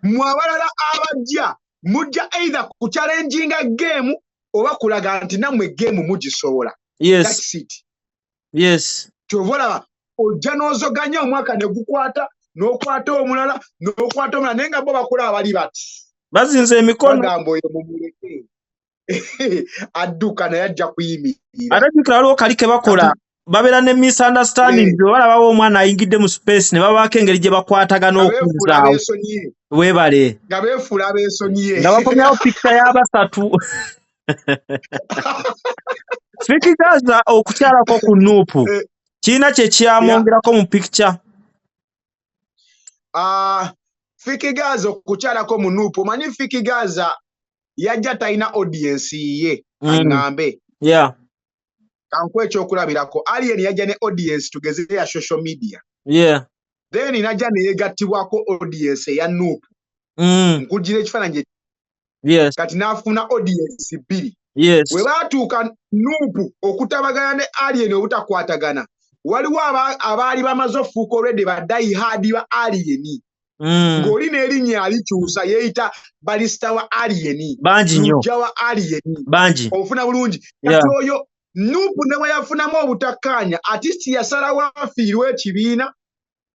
Mwabalala abajja mujja either ku challenginga game oba kulaga nti nammwe game mugisobola. Yes. That's it. Yes. Kyovola ojja n'ozoganya omwaka ne gukwata n'okwata omulala naye nga bo bakola abali bati. Bazinze emikono. Bagamba oyo mumuleke. Adduka naye ajja kuyimirira. Ate bikira waliwo kali ke bakola babeera ne misunderstanding balaba omwana ayingidde mu space ne babaako engeri gye bakwatagana okuzaawo. Weebale. Nga beefuula abeesonyiye. Nga bakomyawo picture y'abasatu. Fik Gaza okukyalako ku Nuupu. Kiina kye kyamwongerako mu picture. Fik Gaza okukyalako mu Nuupu. Omanyi Fik Gaza yajja talina audience ye. Aŋŋambe. Yeah. Kankwe ekyokulabirako. Alien yajja ne audience tugeze ya social media. Yeah. Then najja ne yegattibwako audience ya Nuupu. Nkujjira ekifaananyi. Yes. Kati n'afuna audience 2. Yes. We baatuuka Nuupu okutabagana ne Alien obutakwatagana. Waliwo abaali bamaze ofuuka already baddayi haadi ba Alien. Ng'oli n'erinnya alikyusa yeeyita Barista wa Alien. Bangi nnyo. Lujja wa Alien. Bangi. Ofuna bulungi. Kati oyo Nuupu ne bwe yafunamu obutakkaanya artist yasalawo afiirwe ekibiina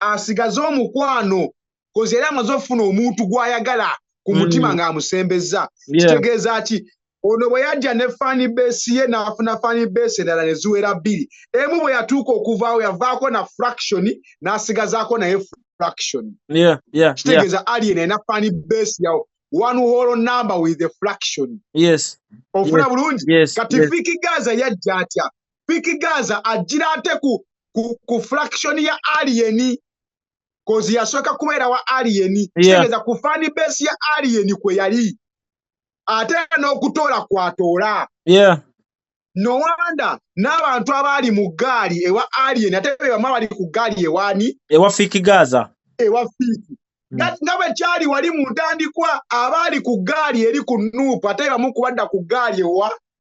asigaze omukwano kozi era amaze ofuna omuntu gw'ayagala ku mutima ng'amusembezza. Kitegeeza ki? Ono bwe yajja ne fan base ye n'afuna fan base endala ne ziwera 2. Emu bwe yatuuka okuvaawo yavaako na fraction n'asigazaako naye fraction. Kitegeeza Alien ena fan base yawo one whole number with the fraction. Yes. Ofuna bulungi. Kati Fik Gaza yajja atya. Fik Gaza ajjira ate ku fraction ya Alien. Kozi yasooka kubeera wa Alien. Kitegeeza ku fan base ya Alien kwe yali. Ate n'okutoola kwatoola. No wonder n'abantu abaali mu ggaali ewa Alien ate be bamu abali ku ggaali ewaani. Ewa Fik Gaza. Ewa Fik. Nga bwe kyali wali mu ntandikwa abaali ku ggaali eri ku Nuupu ate bamu kubadda ku ggaali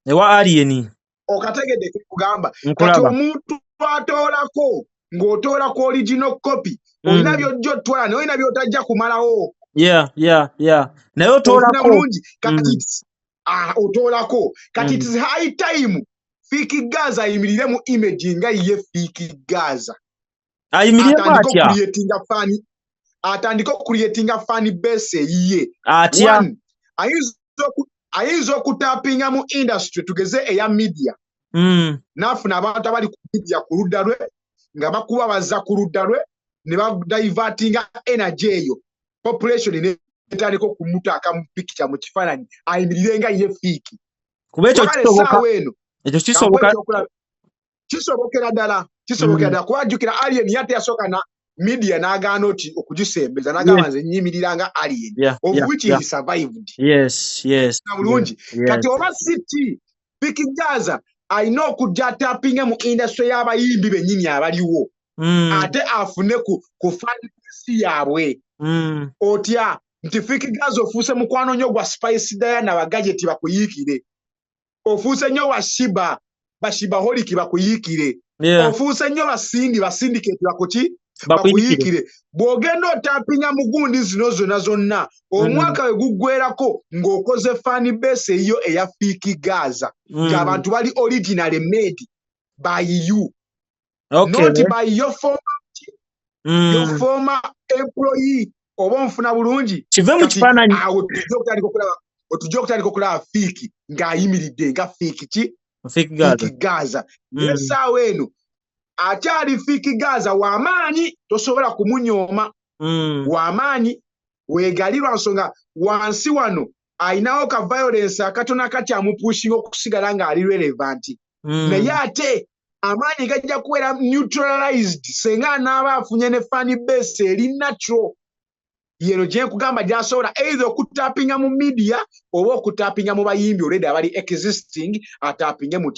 ewa Alien. Okategedde kugamba. Kati omuntu atoolako ng'otoolako original copy. Olina by'ojja otwala naye olina by'otajja kumalawo. Naye otoolako. Kati otoolako. Kati it's high time Fik Gaza ayimirire mu image nga ye Fik Gaza. Ayimirire atya? Atandika okucreatinga fan base ye. Atya? Ayinza okutapinga mu industry tugeze eya media. N'afuna abantu abali ku media ku ludda lwe nga bakuba bazza ku ludda lwe ne badivertinga energy eyo. Population netandika okumutaaka mu picture mu kifaananyi ayimirire nga ye Fik. Kuba ekyo kisoboka. Ekyo kisoboka. Kisobokera ddala. Kisobokera ddala. Kuba jjukira Alien yate yasooka na media n'agaana oti okugisembeza n'agamba nze nnyimiriranga nga Alien. Of which he survived. Yes. Bulungi. Kati oba siti Fik Gaza alina okujja atapinga mu industry y'abayimbi bennyini abaliwo. Ate afune ku fanbase yaabwe. Otya nti Fik Gaza ofuuse mukwano nnyo gwa Spice Diana bagajeti bakuyiikire. Ofuuse nnyo wa Shiba bashibaholic bakuyiikire. Ofuuse nnyo basindicate bakuyiikire. Bw'ogenda otapinga mu gundi zino zonna omwaka we guggwerako ng'okoze fan base eyo eya Fik Gaza ng'abantu bali originally made by you. Not by your former employee. Oba nfuna bulungi. Kive mu kifaananyi. Otujja okutandika okulaba Fik ng'ayimiridde nga Fik Gaza. Essaawa eno akyali Fik Gaza w'amaanyi tosobola kumunyooma. W'amaanyi weegalirwa nsonga wansi wano ayinawo ka violence akatono akati amupushinga okusigala ng'ali relevant. Naye ate amaanyi gajja kubeera neutralized senga anaaba afunye ne fan base eri natural. yeno gye nkugamba gy'asobola either okutapinga mu media oba okutapinga mu bayimbi already abali existing atapinge mu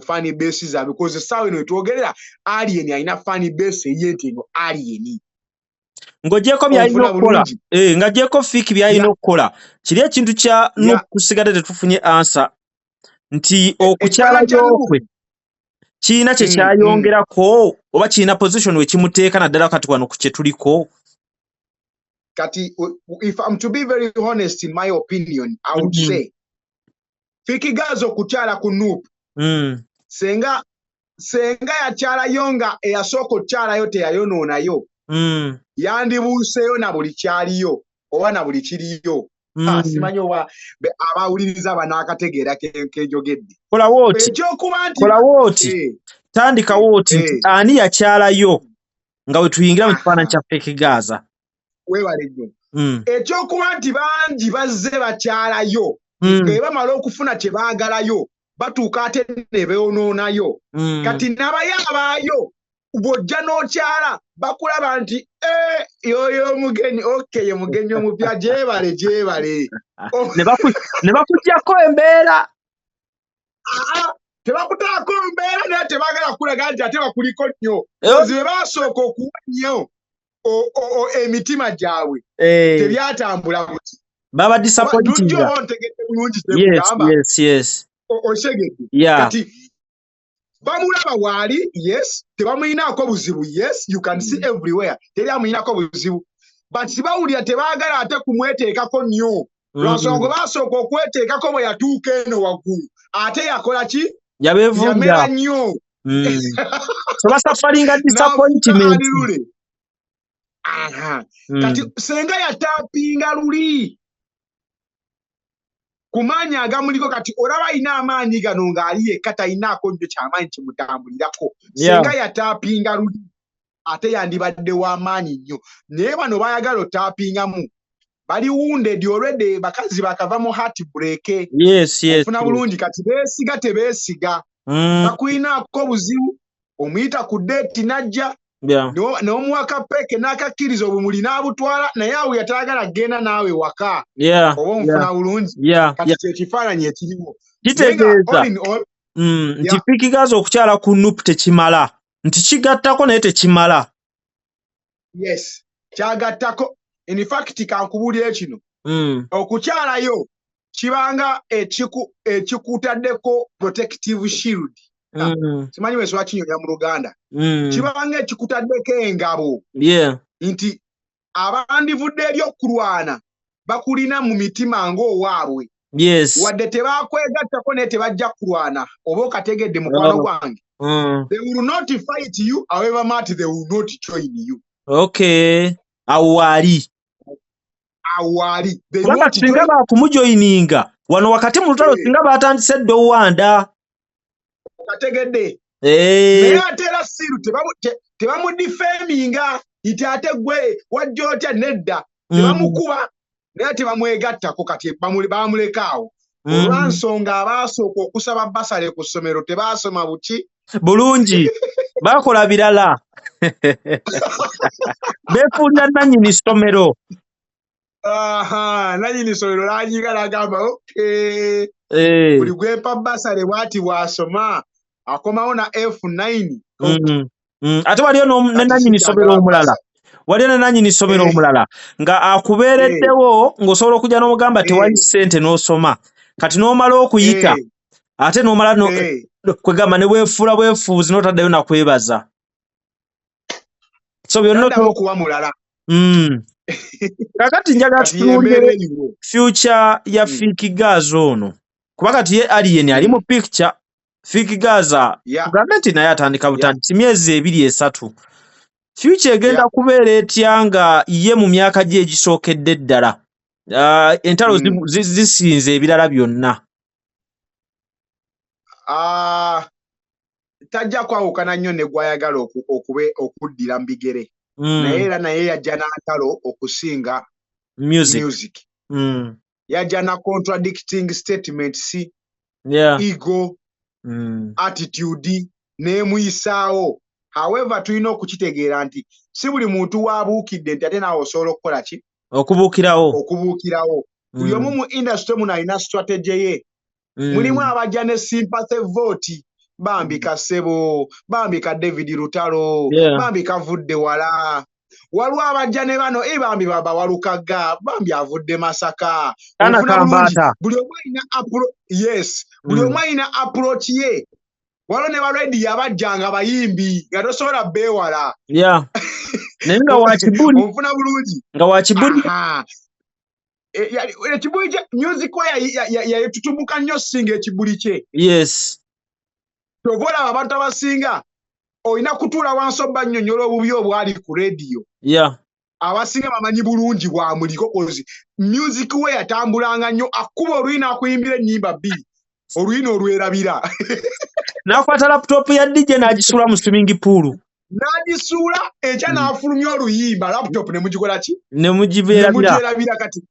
fan base zaabwe because essaawa eno etwogerera Alien alina fan base ey'ente eno Alien ng'ogyeko by'alina okukola ng'agyeko Fik by'alina okukola kiri ekintu kya tusigadde tetufunye ansa nti okukyala y'okwe kiina kye kyayongerako oba kiina position we kimuteeka naddala kati wano ku kye tuliko. Kati, if I'm to be very honest, in my opinion, I would say, Fik Gaza okukyala ku Nuupu. Senga ya kyala yonga eyasooka okyalayo teyayonoonayo. Yandibuuseyo na buli kyaliyo oba na buli kiriyo. Simanyi oba abawuliriza banaakategeera kenjogedde. Kola wooti. Tandika wooti ani yakyalayo nga we tuyingira mu kifaananyi kya Fik Gaza. Webale nnyo. Ekyokuba nti bangi bazze bakyalayo nga bamala okufuna kye baagalayo batuuka ate ne beeyonoonayo. Kati n'abayabaayo bw'ojja n'okyala bakulaba nti yoyo omugenyi ye mugenyi omupya gyebale. Ne bakuggyako embeera. Tebakutaako mbeera naye tebaagala kulaga nti ate bakuliko nnyo. Bwe baasooka okuwa nnyo emitima gyabwe tebyatambula buti. Baba disappointing. Yes. Oshegedde. Kati bamulaba waali, yes. Tebamuyinaako buzibu, yes. You can see everywhere. Teri amuyinaako buzibu. But sibawulira tebaagala ate kumweteekako nnyo. Lwansonga gwe baasooka okweteekako bwe yatuuka eno waggulu. Ate yakola ki? Yamera nnyo. So basafaringa disappointment. Kati senga yatapinga luli kumanya agamuliko kati olaba ina amaanyi gano ng'ali yekka talinaako nnyo kyamaanyi kimutambulirako. Senga yatapinga luli ate yandibadde w'amaanyi nnyo. Naye bano bayagala otapingamu bali wounded already, bakazi bakava mu heartbreak. Ofuna bulungi kati beesiga tebeesiga. Takuyinaako buzibu omuyita ku date najja n'omuwaka peke n'akakkiriza obumuli n'abutwala naye awo yatayagala genda naawe waka oba omufuna bulungi kati kyekifaananyi ekiriwo kitegeeza nti Fik Gaza okukyala ku Nuupu tekimala nti kigattako naye tekimala. Yes kyagattako. In fact kankubuulire kino okukyalayo kibanga ekikutaddeko protective shield. Simanyi weesobola kinyonya mu Luganda. Kibanga ekikutaddeko engabo nti abandivudde eri okulwana bakulina mu mitima ng'owaabwe wadde tebakwegattako naye tebajja kulwana oba okategedde mukwano gwange. They will not fight you, however much they will not join you. Awo waali kubanga singa baakumujoyininga wano wakati mu lutalo singa baatandise eddowanda kategedde naye ate era siru tebamudifeminga nti ate gwe wajja otya nedda tebamukuba naye tebamwegattako kati bamuleka awo olwansonga abaasooka okusaba basale ku ssomero tebaasoma buki bulungi bakola birala beefulira nannyini ssomero. Nannyini ssomero lanyiga nagamba buli gwepa basale bwati bw'asoma akomawo na F9. Ate waliyo ne nannyini ssomero omulala nga akubeereddewo ng'osobola okujja n'omugamba tewali ssente n'osoma kati n'omala okuyita ate n'omala kwegamba ne bwefuula bwefuuzi n'otaddayo nakwebaza. So byonna okuwa mulala. Kakati njagala tutunde future ya Fik Gaza ono kuba kati ye Alien ali mu picture. Fik Gaza tugambe nti naye atandika butandisi myezi 2-3. Future egenda kubeera etya nga ye mu myaka gye egisookedde ddala entalo zisinze ebirala byonna? Tajja kwawukana nnyo ne gwayagala okuddira mu bigere naye era naye yajja n'antalo okusinga music. Yajja na contradicting statements, ego, attitude n'emuyisaawo. However tulina okukitegeera nti si buli muntu waabuukidde nti ate naawe osobola okukola ki okubuukirawo buli omu mu industry muno alina strategy ye. Mulimu abajja ne sympathy vote, bambi Kasebo, bambi ka David Lutalo, bambi kavudde wala. Waliwo abajja ne bano bambi baba walukaga, bambi avudde Masaka. Ofuna bulungi buli omu alina buli omu alina approach ye. Waliwo ne baledi abajjanga bayimbi nga tosobola beewala. Naye nga wakibuli ofuna bulungi nga wakibuli ekibuli kye music yayetutumuka nnyo singa ekibuli kye. Kyova olaba abantu abasinga olina kutuula wansi obbannyonnyola obubi obwali ku rediyo. Abasinga bamanyi bulungi bwamuliko kozi music we yatambulanga nnyo, akuba oluyina akuyimbira ennyimba bbiri, oluyina olwerabira. N'akwata laptop ya DJ n'agisuula mu swimming pool. N'agisuula enkya n'afulumya oluyimba, laptop ne mugikola ki? Ne mugibeerabira kati.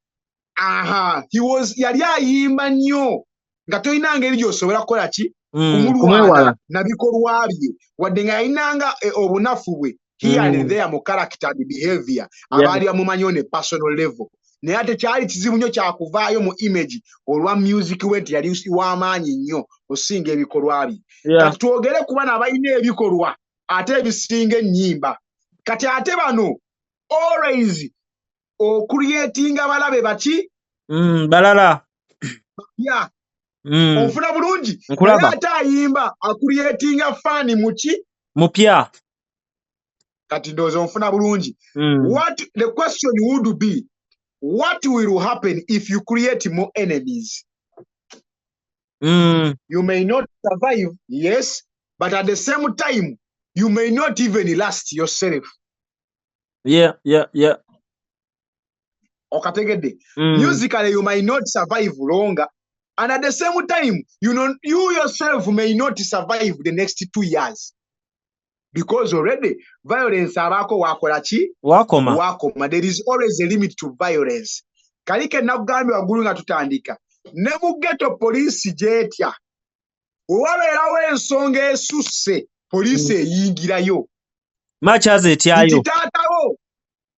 Yali ayimba nnyo nga tolina ngeri gy'osobola kukola ki? Kumulwala na bikolwa bye, wadde nga yalinanga obunafu bwe here and there mu character and behavior abaali bamumanyiwo ne personal level. Naye ate kyali kizibu nnyo kyakuvaayo mu image olwa music we nti yali w'amaanyi nnyo osinga ebikolwa bye. Kati twogere ku bano abalina ebikolwa ate ebisinga ennyimba. Kati ate bano always creatinga balabe baki? Balala. Ofuna bulungi. Naye ate ayimba creatinga fani muki? Mupya. Kati ndowooza onfuna bulungi. What the question would be, what will happen if you create more enemies? You may not survive, yes, but at the same time, you may not even last yourself. Okategedde. Musically, you might not survive longer, and at the same time, you yourself may not survive the next 2 years. Because already violence abako wakola ki? Wakoma. There is always a limit to violence. Kalike nakugambe waggulu nga tutandika. Ne mu ghetto police jetya. Wabeerawo ensonga esusse police eyingirayo. Machaze etyayo.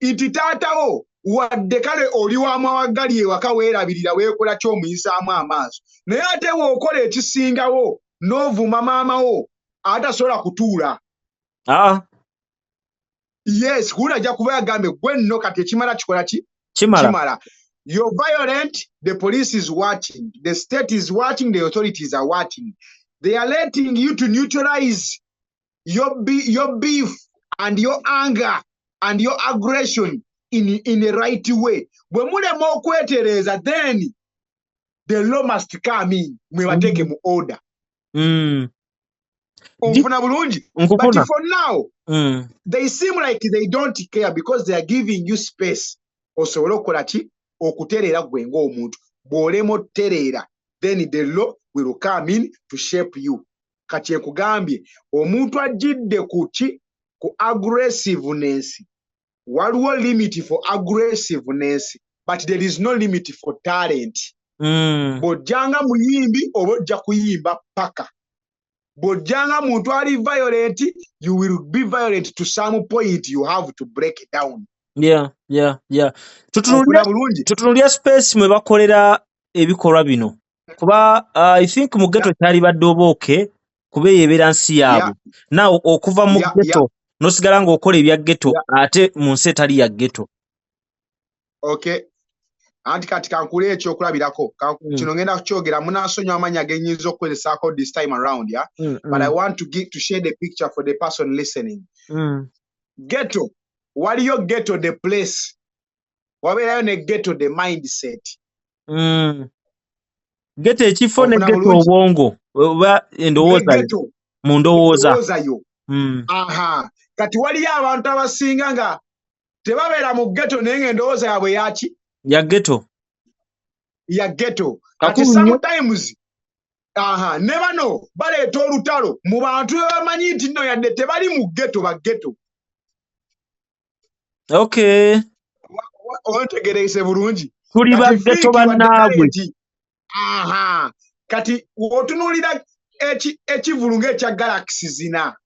Iti taatawo wadde kale oli w'amawagali ewaka weerabirira weekola ky'omuyisaamu amaaso. Naye ate w'okola ekisingawo n'ovuma maamawo atasobola kutuula. Yes, kunajja kuba yagambe gwe nno kati ekimala kikola ki? Kimala. You're violent, the police is watching, the state is watching, the authorities are watching. They are letting you to neutralize your beef and your anger and your aggression in the right way. Bwe mulema okwetereza, then the law must come in. Mwebateke mu order. Onfuna bulungi. But for now, they seem like they don't care because they are giving you space. Osobola okukola ki? Okutereera gwe ng'omuntu. Bw'olema otereera, then the law will come in to shape you. Kati ekugambye, omuntu ajjidde ku ki? Ku aggressiveness. Waliwo limit for aggressiveness, but there is no limit for talent. Bw'ojjanga muyimbi oba ojja kuyimba paka. Bw'ojjanga muntu ali violent, you will be violent to some point. You have to break it down. Tutunulya space mwe bakolera ebikolwa bino. Kuba I think mu ghetto kyali badde obooke kuba ebeera nsi yaabwe. Now okuva mu ghetto nosigala ng'okola ebya ghetto ate mu nsi etali ya ghetto. Okay. Anti kati kankule ekyokulabirako. Kino ngenda kukyogera munaasonyiwa amanya genyinza okukozesaako this time around, but I want to share the picture for the person listening. Ghetto. Waliyo ghetto the place. Wabeerayo ne ghetto the mindset. Ghetto ekifo ne ghetto obwongo. Oba endowooza mu ndowooza yo. Kati waliyo abantu abasinga nga tebabeera mu ghetto naye ng'endowooza yaabwe yaki? Ya ghetto. Kati sometimes ne bano baleeta olutalo mu bantu bamanyi nti nno yadde tebali mu ghetto ba ghetto. Okay. Ontegerese bulungi. Tuli ba ghetto bannaabwe. Kati otunuulira ekivulu ng'ekya galaxy zina.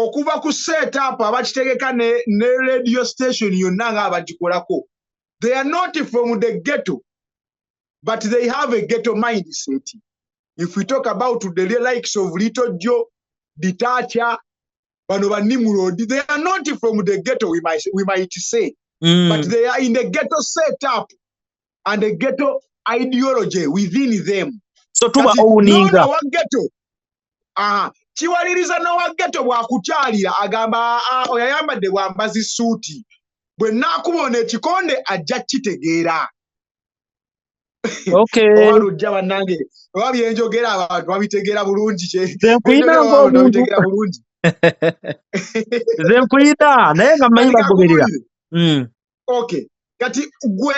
okuva ku set up abakitegeka ne radio station yonna nga abagikolako. They are not from the ghetto, but they have a ghetto mindset. If we talk about the likes of Little Joe, Ditacha, Banova Nimrod, they are not from the ghetto, we might say, but they are in the ghetto setup and the ghetto ideology within them. So tuba owuninga. No, wa ghetto. Chiwaliriza no wa ghetto bwakukyalira agamba oyayambadde bwambazi suuti. Bwe nakubona ekikonde ajja kitegeera. Okay. Olujja bannange wabyenjogera abantu babitegeera bulungi kye. Babitegeera bulungi. Zempuyita naye nga mmanyi bagoberera. Okay. Kati gwe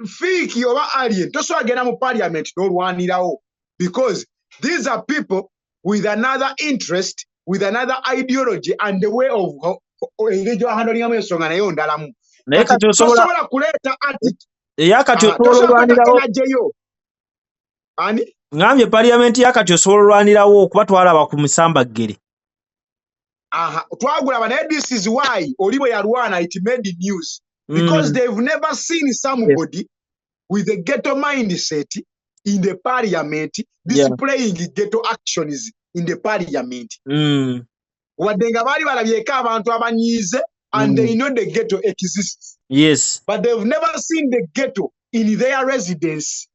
Fik oba alien tosobola genda mu parliament n'olwanirawo because these are people with another interest, with another ideology and the way of engagement handling ensonga nayo ndalamu. Naye kati osobola kuleeta yakati osobola olwanirawo. Ani? Ngambye parliament yakati osobola olwanirawo okubatwala bakumusambagere. Twagulaba naye this is why oli bwe yalwana it made news because they've never seen somebody with a ghetto mindset in the parliament displaying ghetto actions in the parliament. Wadde nga baali balabyeko abantu abanyiize and they know the ghetto exists. Yes. But they've never seen the ghetto in their residence.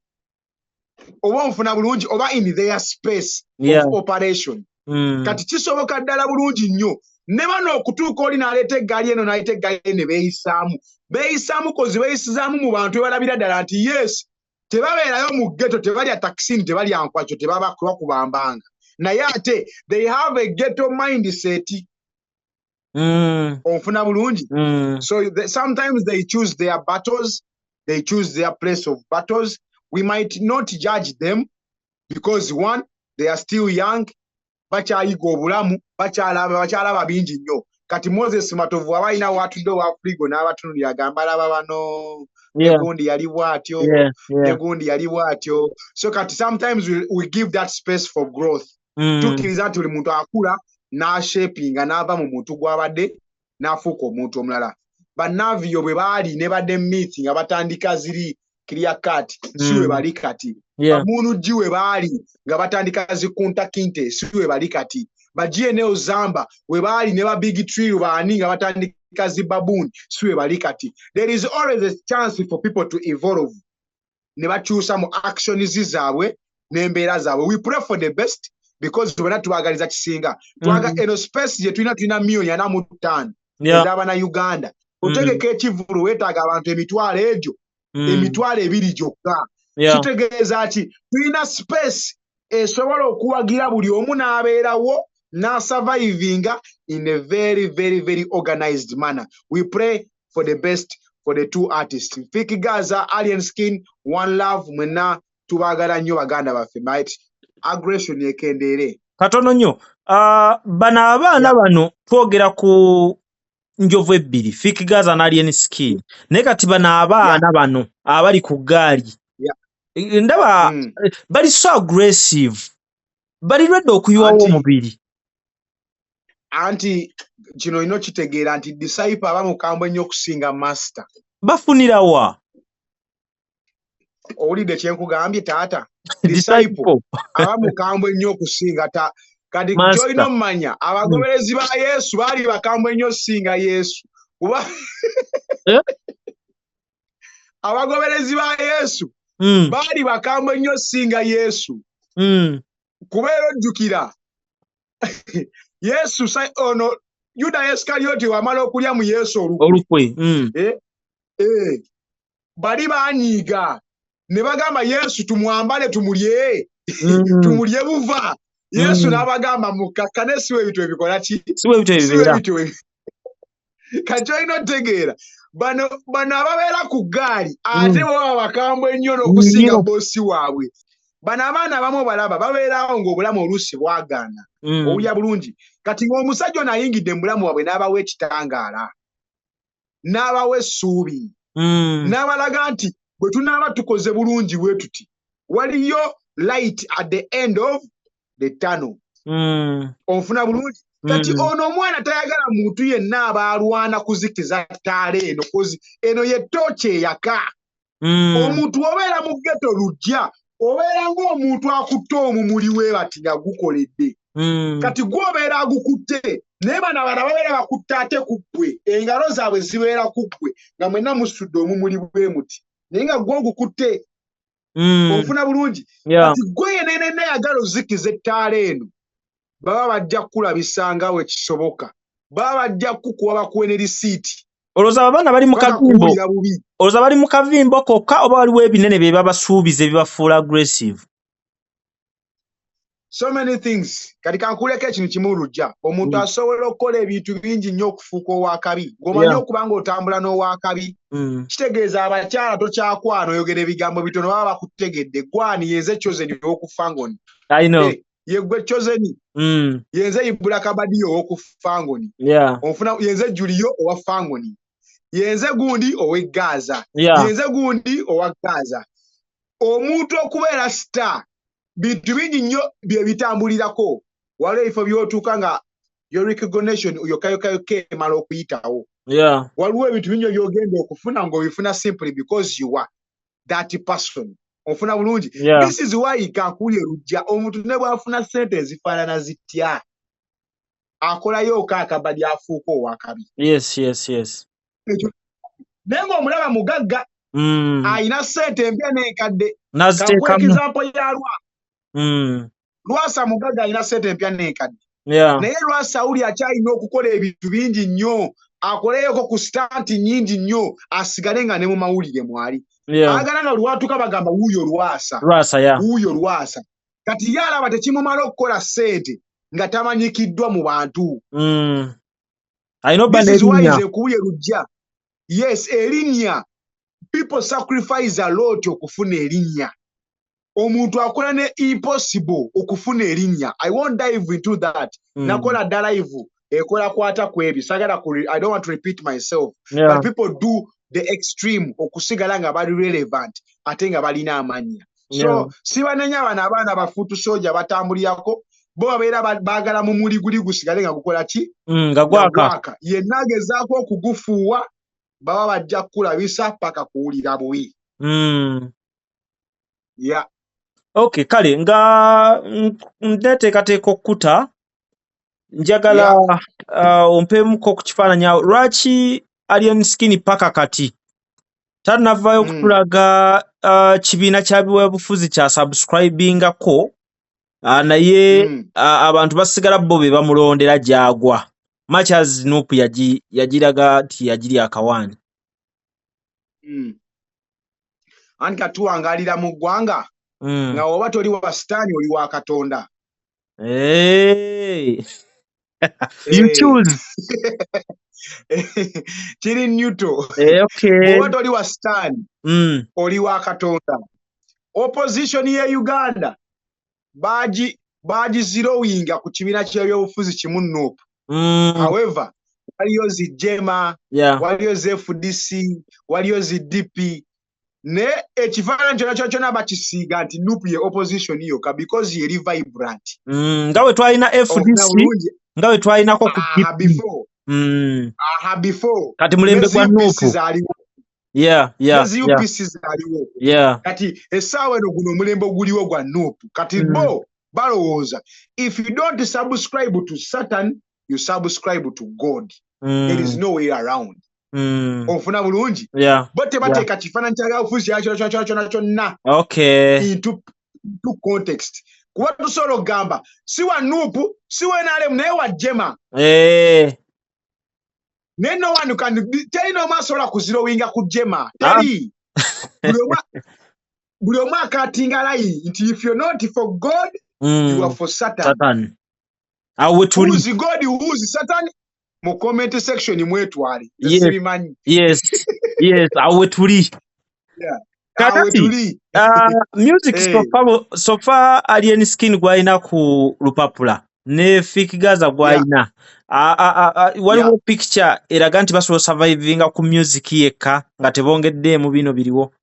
Oba nfuna bulungi oba in their space of operation. Kati kisoboka ddala bulungi nnyo. Ne bano okutuuka oli n'aleeta eggaali eno n'aleeta eggaali ne beeyisaamu. Beeyisaamu kozi beeyisizaamu mu bantu bebalabira ddala nti yes, tebabeerayo mu ghetto, tebalya takisini, tebalya nkwakyo, tebakubambanga. Naye ate they have a ghetto mindset. Onfuna bulungi. So sometimes they choose their battles, they choose their place of battles. We might not judge them because one, they are still young. Bakyayiga obulamu, bakyalaba bingi nnyo. Kati Moses Matovu abayina watudde wa Frigo n'abatunulira agamba laba bano negundi yali bwatyo, negundi yali bwatyo. So kati sometimes we give that space for growth. Tukkiriza nti buli muntu akula n'ashapinga n'ava mu muntu gw'abadde n'afuuka omuntu omulala. Bannavio bwe baali ne badde myth nga batandika ziri clear cut, siwe bali kati. Bamuntu jiwe baali nga batandika zikunta kinte, siwe bali kati. Bajie ne Ozamba we baali ne ba big tree baani nga batandika zibaboon, siwe bali kati. There is always a chance for people to evolve. Ne bakyusa mu actions zaabwe n'embeera zaabwe. We pray for the best because tubona tubagaliza kisinga. Twaga eno space je tulina million ya namu 5 ezaba na Uganda. Otegeka ekivulu wetaaga abantu emitwalo egyo. Emitwalo 2 gyokka. Kitegeeza ki tulina space esobola okuwagira buli omu n'abeerawo n'asurvivinga in a very, very, very organized manner. We pray for the best for the two artists. Fik Gaza, Alien Skin, One Love, mwenna tubagala nnyo baganda baffe. Might aggression ekendere. Katono nnyo. Bano abaana bano twogera ku njovu ebbiri, Fik Gaza na Alien Skin. Naye kati bano abaana bano abali ku ggaali. Ndaba bali so aggressive. Bali redde okuyiwawo omubiri. Anti kino ino kitegeera nti disciple abamukambwe nnyo okusinga master. Bafunirawa? Owulidde kyenkugambye taata? Disciple abamukambwe nnyo okusinga ta. Kati kyolina omumanya abagoberezi ba Yesu baali bakambwe nnyo okusinga Yesu. Kuba abagoberezi ba Yesu baali bakambwe nnyo okusinga Yesu. Kubeera ojjukira Yesu ono Yuda Iskarioti wamala okulya mu Yesu olukwe. Bali baanyiiga ne bagamba Yesu tumwambale tumulye. Tumulye buva. Yesu n'abagamba mukakkane siwe ebintu ebikola ki? Siwe ebintu ebyo. Kati olina otegeera bano ababeera ku ggaali ate baba bakambwe ennyo n'okusinga boosi waabwe. Bano abaana abamu balaba babeerawo ng'obulamu oluusi bwagaana. Owulya bulungi. Kati ng'omusajja ono ayingidde mu bulamu waabwe n'abawa ekitangaala. N'abawa essuubi. N'abalaga nti bwe tunaaba tukoze bulungi bwe tuti. Waliyo light at the end of the tunnel. Onfuna bulungi. kati ono omwana tayagala muntu yenna abalwana kuzikiza ttaala eno kozi eno ye tooki eyaka omuntu obeera mu ghetto lujja obeera ng'omuntu akutte omumuli we bati nga gukoledde kati gwobeera agukutte naye bano abala babeera bakutte ate ku ggwe engalo zaabwe zibeera ku ggwe nga mwenna musudde omumuli bwe muti naye nga gwe ogukutte ofuna bulungi kati gwe yenenena yagala ozikiza ettaala eno baba bajja kukulabisanga we kisoboka baba bajja kukuwa bakuwe ne risiiti olowooza abaana bali mu kavimbo kokka oba waliwo ebinene bye babasuubiza ebibafuula aggressive so many things kati kankuleko ekintu kimu lujja omuntu asobola okukola ebintu bingi nnyo okufuuka owakabi ng'omanyi okuba ng'otambula n'owakabi kitegeeza abakyala tokyakwana oyogera ebigambo bitono baba bakutegedde gwani yenze chozeni ow'okufa ngoni yeggwe chozeni yenze ibula kabadiyo ow'okufa ngoni ofuna yenze juliyo owa fangoni yenze gundi ow'e Gaza yenze gundi owa Gaza omuntu okubeera star bintu bingi nnyo bye bitambulirako waliwo ebifo by'otuuka nga your recognition yokayokayoka emala okuyitawo waliwo ebintu bingi by'ogenda okufuna ng'obifuna simply because you are that person ofuna bulungi this is why kankulye lujja omuntu ne bw'afuna ssente ezifaanana zitya akolayo kaakabali afuuka owakabi naye ng'omulaba mugagga ayina ssente empya n'enkadde kankuwa example ya Lwasa mugagga alina ssente empya n'enkadde naye Lwasa uli akyalina okukola ebintu bingi nnyo akoleyoko ku sitanti nnyingi nnyo asigale nga ne mu mawulire mwali agala nga lwatuka bagamba wuuyo Lwasa kati ye alaba tekimumala okukola ssente nga tamanyikiddwa mu bantu kubuye lujja erinnya people sacrifice a lot okufuna erinnya omuntu akola ne impossible okufuna erinnya I won't dive into that nakola dda live ekola kwata kwebi sagala I don't want to repeat myself but people do the extreme okusigala nga bali relevant ate nga balina amanya so sibanenya abaana bafutu soja batambulirako bo babeera baagala mu muli guli gusigale nga gukola ki nga gwaka yenna agezaako okugufuuwa baba bajja kukulabisa paka kuwulira bubi Okay, kale nga nteekateeka okkuta njagala ompeemuko ku kifaananyi awo lwaki Alien Skin paka kati tannavaayo okutulaga kibiina kya byobufuzi kya subscribingako naye abantu basigala bo be bamulondera gyagwa Machaz Nuupu yagiraga nti yagiri akawaani anti katuwangalira mu ggwanga nga oba toli wa sitaani oli wa Katonda you choose kiri nyuto oba toli wa sitaani oli wa Katonda opposition ye Uganda bagizirowinga ku kibiina ky'ebyobufuzi kimu Nuupu however waliyo zijema waliyo FDC waliyo DP ne ekifaananyi kyonna bakisiiga nti Nuupu ye opposition yoka because yeri vibrant nga bwe twalina FDC nga bwe twalinako ku before kati mulembe gwa Nuupu kati essaawa eno guno omulembe guliwo gwa Nuupu kati bo balowooza if you don't subscribe to Satan you subscribe to God there is no way around ofuna bulungi bo tebateeka kifaananyi kya byobufuzi kyonna into context kuba tusobola okugamba si wa Nuupu si wa NRM naye wa Jema naye no one can teri n'omu asobola kuzirowinga ku Jema teri buli omu akatinga layi nti if you're not for God you are for Satan awe tuli who's God who's Satan mu comment section mwetwale sibimanyi awe tuli music so far Alien Skin gwalina ku lupapula ne Fik Gaza gwalina waliwo picture eraga nti basobola survivinga ku music yekka nga tebongedde mu bino biriwo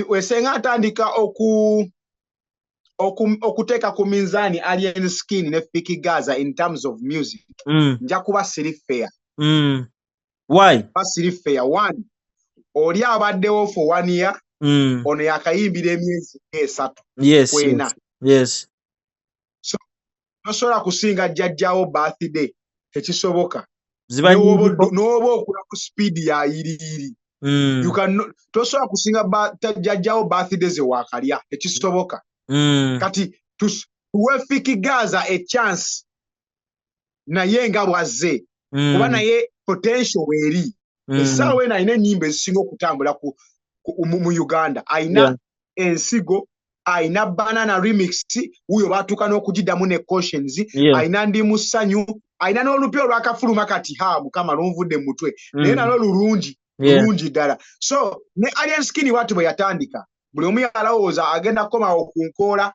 wesenga atandika okuteka ku minzani Alien Skin ne Fik Gaza in terms of music. Nja kuba siri fair. Why? Siri fair. One, oli abaddewo for 1 year. Ono yakayimbira emyezi 3. Yes, kwena. Yes. So nosobola kusinga jjajjawo birthday tekisoboka. N'oba okula ku speed ya iri. You can tosobola kusinga jjajjawo birthday ze wakalya tekisoboka. Kati tuwe Fik Gaza a chance naye nga bwazze kuba naye potential weri essaawa eno alina ennyimba ezisinga okutambula mu Uganda. Alina ensigo, alina banana remix, wuyo baatuuka n'okugiddamu ne cautions, alina ndi musanyu, alina n'olupya olwakafuluma kati mukama lunvudde mu mutwe naye nalwo lulungi ddala. So ne Alien Skin bw'ati bwe yatandika buli omu yalowooza agenda kukomawo ku nkoola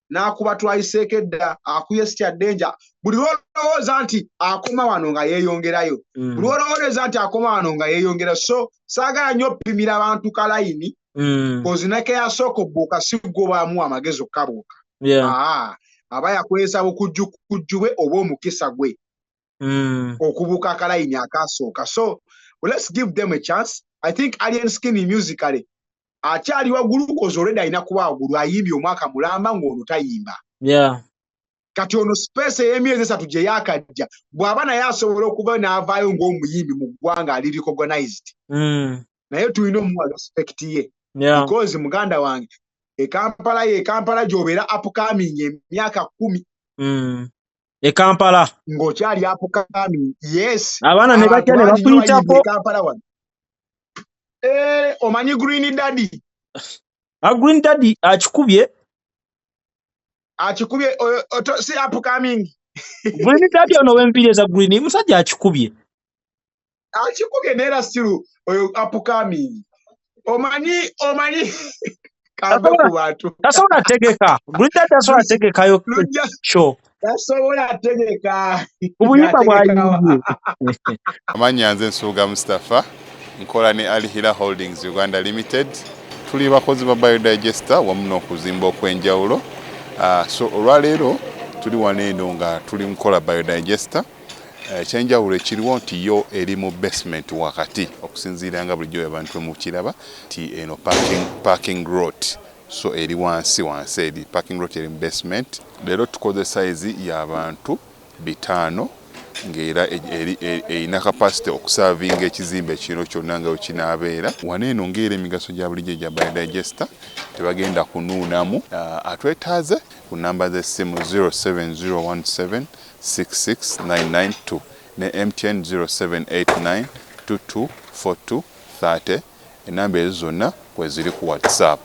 n'akuba twayiseekedda akubye sitya danger. Buli lwolowooza nti akoma wano nga yeeyongerayo, buli lwolowooza nti akoma wano nga yeeyongerayo. So saagala nnyo oppimira abantu kalayini kozineke yasooka obbuuka siggobaamu amagezi okkabuuka. Aba yakwesa bukujjukujjubwe oba omukisa gwe okubuuka akalayini akasooka. So let's give them a chance. I think Alien Skin musically akyali waggulu kozi already alina kuba waggulu, ayimbye omwaka mulamba ng'ono tayimba. Kati ono space ey'emyezi 3 gye yaakajja bw'aba naye asobola okuba n'avaayo ng'omuyimbi mu ggwanga ali recognized. Naye tulina omuwa respect ye because muganda wange Kampala gy'obeera upcoming emyaka 10. Kampala ng'okyali upcoming. Yes, abaana ne batya ne bakuyitako Kampala wano. Omanyi Green Daddy? Green Daddy akikubye si upcoming. Green Daddy ono wempireza Green musajja akikubye neera still oyo upcoming. Omanyi kambe ku bantu tasobola tegeka Green Daddy tasobola tegekayo show tasobola tegeka kubuyimba bwayimbye. Amannya nze Nsuuga Mustafa, nkola ne Alihira Holdings Uganda Limited. Tuli bakozi ba biodigester wamu n'okuzimba okw'enjawulo. So olwaleero tuli wano eno nga tuli nkola biodigester. Ekyenjawulo ekiriwo nti yo eri mu basement wakati okusinziira nga bulijjo abantu mu kiraba ti eno parking lot. So eri wansi eri parking lot eri mu basement. Leero tukoze size y'abantu 5 ng'era erina capacity okusavinga ekizimbe kino kyonna nga wekinaabeera. Wano eno ng'era emigaso gya bulijjo gya biodigester tebagenda kunuunamu. Atwetaaze ku namba z'essimu 07017669992 ne MTN 0789224230. Enamba ezo zonna kweziri ku WhatsApp.